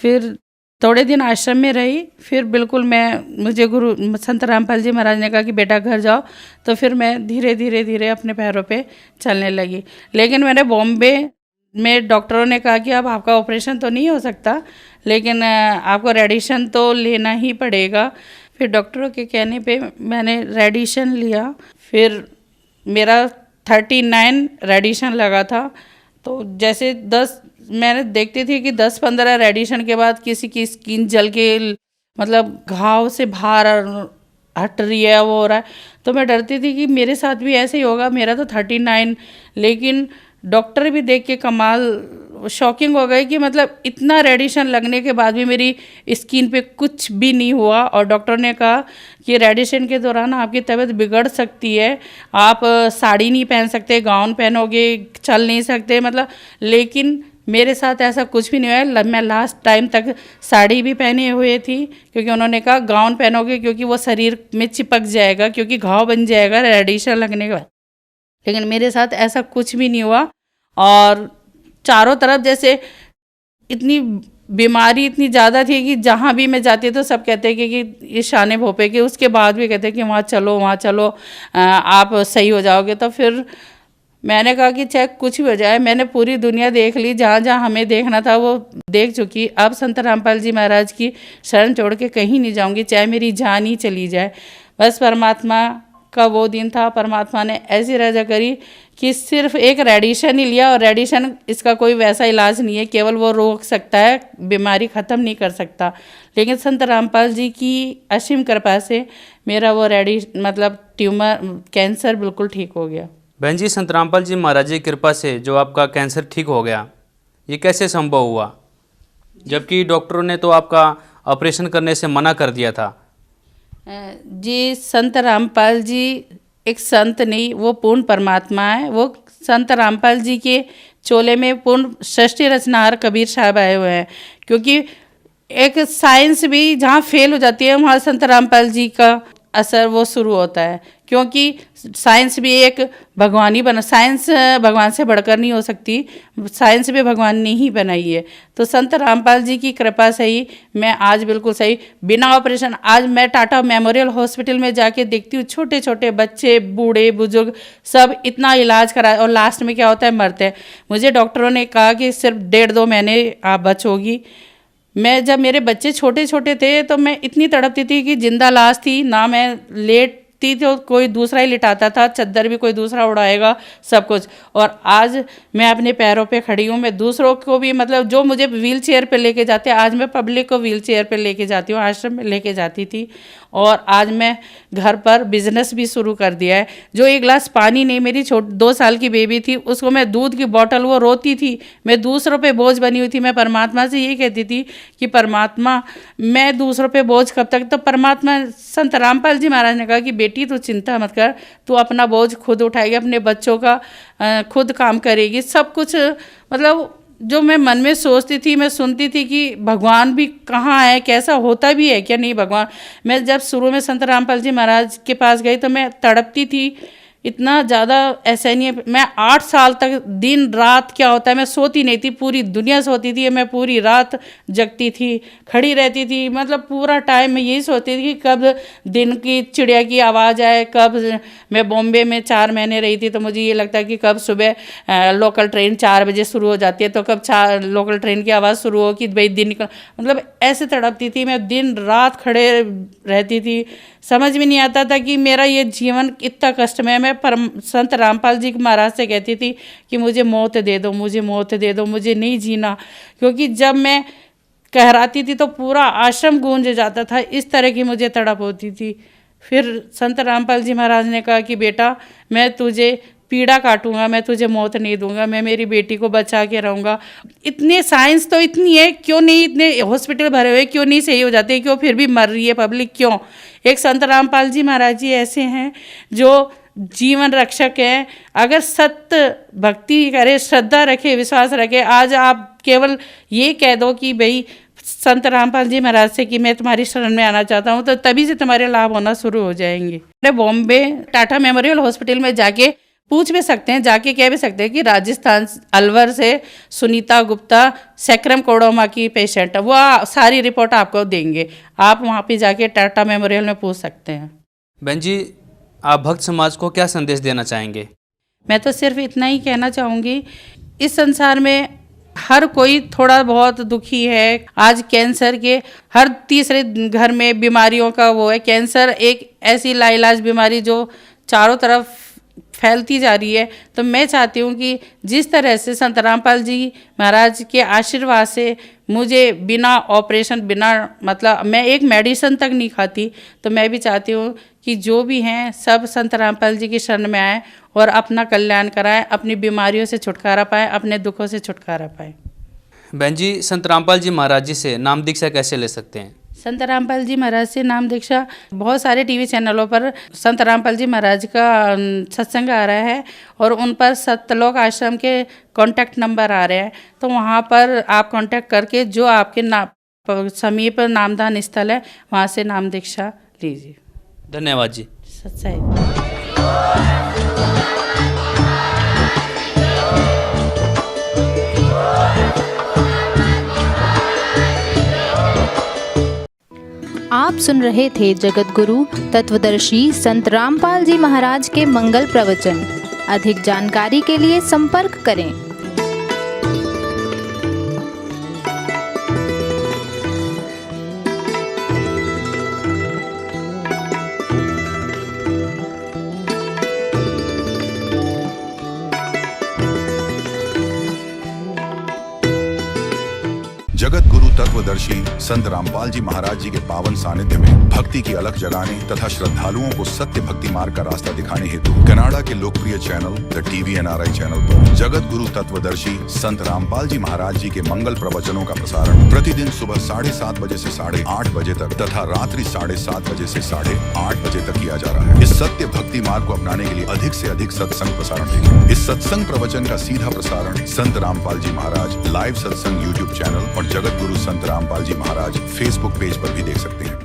फिर थोड़े दिन आश्रम में रही, फिर बिल्कुल मुझे गुरु संत रामपाल जी महाराज ने कहा कि बेटा घर जाओ, तो फिर मैं धीरे धीरे अपने पैरों पे चलने लगी। लेकिन मैंने बॉम्बे में डॉक्टरों ने कहा कि अब आपका ऑपरेशन तो नहीं हो सकता, लेकिन आपको रेडिएशन तो लेना ही पड़ेगा। फिर डॉक्टरों के कहने पे मैंने रेडिएशन लिया। फिर मेरा 39 रेडिएशन लगा था। तो जैसे मैंने देखती थी कि 10-15 रेडिएशन के बाद किसी की स्किन जल के मतलब घाव से बाहर हट रही है, वो हो रहा है, तो मैं डरती थी कि मेरे साथ भी ऐसे ही होगा। मेरा तो 39, लेकिन डॉक्टर भी देख के कमाल शॉकिंग हो गए कि मतलब इतना रेडिएशन लगने के बाद भी मेरी स्किन पे कुछ भी नहीं हुआ। और डॉक्टर ने कहा कि रेडिएशन के दौरान आपकी तबीयत बिगड़ सकती है, आप साड़ी नहीं पहन सकते, गाउन पहनोगे, चल नहीं सकते मतलब। लेकिन मेरे साथ ऐसा कुछ भी नहीं हुआ। मैं लास्ट टाइम तक साड़ी भी पहने हुए थी, क्योंकि उन्होंने कहा गाउन पहनोगे क्योंकि वो शरीर में चिपक जाएगा, क्योंकि घाव बन जाएगा रेडिएशन लगने के बाद। लेकिन मेरे साथ ऐसा कुछ भी नहीं हुआ। और चारों तरफ जैसे इतनी बीमारी इतनी ज़्यादा थी कि जहाँ भी मैं जाती तो सब कहते कि ये शाने भोपे के, उसके बाद भी कहते कि वहाँ चलो आप सही हो जाओगे। तो फिर मैंने कहा कि चाहे कुछ भी हो जाए, मैंने पूरी दुनिया देख ली, जहाँ जहाँ हमें देखना था वो देख चुकी। अब संत रामपाल जी महाराज की शरण छोड़ के कहीं नहीं जाऊँगी, चाहे मेरी जान ही चली जाए। बस परमात्मा का वो दिन था, परमात्मा ने ऐसी रजा करी कि सिर्फ एक रेडिएशन ही लिया। और रेडिएशन इसका कोई वैसा इलाज नहीं है, केवल वो रोक सकता है, बीमारी ख़त्म नहीं कर सकता। लेकिन संत रामपाल जी की असीम कृपा से मेरा वो मतलब ट्यूमर कैंसर बिल्कुल ठीक हो गया। बहन जी, संत रामपाल जी महाराज की कृपा से जो आपका कैंसर ठीक हो गया, ये कैसे संभव हुआ, जबकि डॉक्टरों ने तो आपका ऑपरेशन करने से मना कर दिया था? जी, संत रामपाल जी एक संत नहीं, वो पूर्ण परमात्मा है। वो संत रामपाल जी के चोले में पूर्ण सृष्टि रचनाहार कबीर साहब आए हुए हैं, क्योंकि एक साइंस भी जहाँ फेल हो जाती है वहाँ संत रामपाल जी का असर वो शुरू होता है, क्योंकि साइंस भी एक भगवान ही बना, साइंस भगवान से बढ़कर नहीं हो सकती, साइंस भी भगवान ने ही बनाई है। तो संत रामपाल जी की कृपा से ही मैं आज बिल्कुल सही, बिना ऑपरेशन, आज मैं टाटा मेमोरियल हॉस्पिटल में जाके देखती हूँ, छोटे छोटे बच्चे, बूढ़े बुजुर्ग सब इतना इलाज करा, और लास्ट में क्या होता है, मरते हैं। मुझे डॉक्टरों ने कहा कि सिर्फ 1.5-2 महीने आप बचोगी। मैं जब मेरे बच्चे छोटे छोटे थे तो मैं इतनी तड़पती थी कि जिंदा लाश थी ना, मैं लेटती तो कोई दूसरा ही लिटाता था, चद्दर भी कोई दूसरा उड़ाएगा, सब कुछ। और आज मैं अपने पैरों पे खड़ी हूँ, मैं दूसरों को भी, मतलब जो मुझे व्हील चेयर पर लेके जाते, आज मैं पब्लिक को व्हील चेयर पर लेके जाती हूँ, आश्रम में लेके जाती थी। और आज मैं घर पर बिजनेस भी शुरू कर दिया है। जो एक गिलास पानी नहीं, मेरी 2 साल की बेबी थी, उसको मैं दूध की बोतल, वो रोती थी, मैं दूसरों पे बोझ बनी हुई थी। मैं परमात्मा से ये कहती थी कि परमात्मा, मैं दूसरों पे बोझ कब तक। तो परमात्मा, संत रामपाल जी महाराज ने कहा कि बेटी तू चिंता मत कर, तू अपना बोझ खुद उठाएगी, अपने बच्चों का खुद काम करेगी, सब कुछ। मतलब जो मैं मन में सोचती थी, मैं सुनती थी कि भगवान भी कहाँ है, कैसा होता भी है क्या नहीं भगवान। मैं जब शुरू में संत रामपाल जी महाराज के पास गई तो मैं तड़पती थी इतना ज़्यादा। ऐसा नहीं है, मैं 8 साल तक दिन रात क्या होता है, मैं सोती नहीं थी, पूरी दुनिया सोती थी, मैं पूरी रात जगती थी, खड़ी रहती थी। मतलब पूरा टाइम मैं यही सोचती थी कि कब दिन की चिड़िया की आवाज़ आए, कब। मैं बॉम्बे में 4 महीने रही थी, तो मुझे ये लगता है कि कब सुबह लोकल ट्रेन 4 बजे शुरू हो जाती है, तो कब लोकल ट्रेन की आवाज़ शुरू हो कि भाई दिन निकल। मतलब ऐसे तड़पती थी मैं, दिन रात खड़े रहती थी, समझ में नहीं आता था कि मेरा ये जीवन इतना कष्टमय। मैं संत रामपाल जी महाराज से कहती थी कि मुझे मौत दे दो, मुझे मौत दे दो, मुझे नहीं जीना। क्योंकि जब मैं कहराती थी तो पूरा आश्रम गूंज जाता था, इस तरह की मुझे तड़प होती थी। फिर संत रामपाल जी महाराज ने कहा कि बेटा, मैं तुझे पीड़ा काटूंगा, मैं तुझे मौत नहीं दूंगा, मैं मेरी बेटी को बचा के रहूंगा। इतने साइंस तो इतनी है, क्यों नहीं इतने हॉस्पिटल भरे हुए, क्यों नहीं सही हो जाते, क्यों फिर भी मर रही है पब्लिक, क्यों। एक संत रामपाल जी महाराज जी ऐसे हैं जो जीवन रक्षक हैं। अगर सत्य भक्ति करे, श्रद्धा रखे, विश्वास रखे, आज आप केवल ये कह दो कि भाई संत रामपाल जी महाराज से कि मैं तुम्हारी शरण में आना चाहता हूँ, तो तभी से तुम्हारे लाभ होना शुरू हो जाएंगे। बॉम्बे टाटा मेमोरियल हॉस्पिटल में जाके पूछ भी सकते हैं, जाके कह भी सकते हैं कि राजस्थान अलवर से सुनीता गुप्ता सैक्रम कोडोमा की पेशेंट, वो सारी रिपोर्ट आपको देंगे। आप वहाँ पे जाके टाटा मेमोरियल में पूछ सकते हैं। बहन जी, आप भक्त समाज को क्या संदेश देना चाहेंगे? मैं तो सिर्फ इतना ही कहना चाहूँगी, इस संसार में हर कोई थोड़ा बहुत दुखी है। आज कैंसर के हर तीसरे घर में बीमारियों का वो है। कैंसर एक ऐसी लाइलाज बीमारी जो चारों तरफ फैलती जा रही है। तो मैं चाहती हूँ कि जिस तरह से संत रामपाल जी महाराज के आशीर्वाद से मुझे बिना ऑपरेशन, बिना मतलब मैं एक मेडिसिन तक नहीं खाती, तो मैं भी चाहती हूँ कि जो भी हैं सब संत रामपाल जी की शरण में आए और अपना कल्याण कराएं, अपनी बीमारियों से छुटकारा पाएं, अपने दुखों से छुटकारा पाएं। बहन जी, संत रामपाल जी महाराज जी से नाम दीक्षा कैसे ले सकते हैं? संत रामपाल जी महाराज से नाम दीक्षा बहुत सारे टीवी चैनलों पर संत रामपाल जी महाराज का सत्संग आ रहा है और उन पर सत्यलोक आश्रम के कॉन्टैक्ट नंबर आ रहे हैं। तो वहाँ पर आप कॉन्टैक्ट करके जो आपके समीप नामदान स्थल है वहाँ से नाम दीक्षा लीजिए। धन्यवाद जी। सच्चाई। आप सुन रहे थे जगत गुरु तत्वदर्शी संत रामपाल जी महाराज के मंगल प्रवचन। अधिक जानकारी के लिए संपर्क करें। जगत गुरु तत्वदर्शी संत रामपाल जी महाराज जी के पावन सानिध्य में भक्ति की अलख जगाने तथा श्रद्धालुओं को सत्य भक्ति मार्ग का रास्ता दिखाने हेतु कनाडा के लोकप्रिय channel the TV NRI channel पर जगत गुरु तत्वदर्शी संत रामपाल जी महाराज जी के मंगल प्रवचनों का प्रसारण प्रतिदिन सुबह 7:30 बजे से 8:30 बजे तक तथा रात्रि 7:30 बजे से 8:30 बजे तक किया जा रहा है। इस सत्य भक्ति मार्ग को अपनाने के लिए अधिक से अधिक सत्संग प्रसारण देखें। इस सत्संग प्रवचन का सीधा प्रसारण संत रामपाल जी महाराज लाइव सत्संग YouTube चैनल और जगत गुरु संत रामपाल जी महाराज फेसबुक पेज पर भी देख सकते हैं।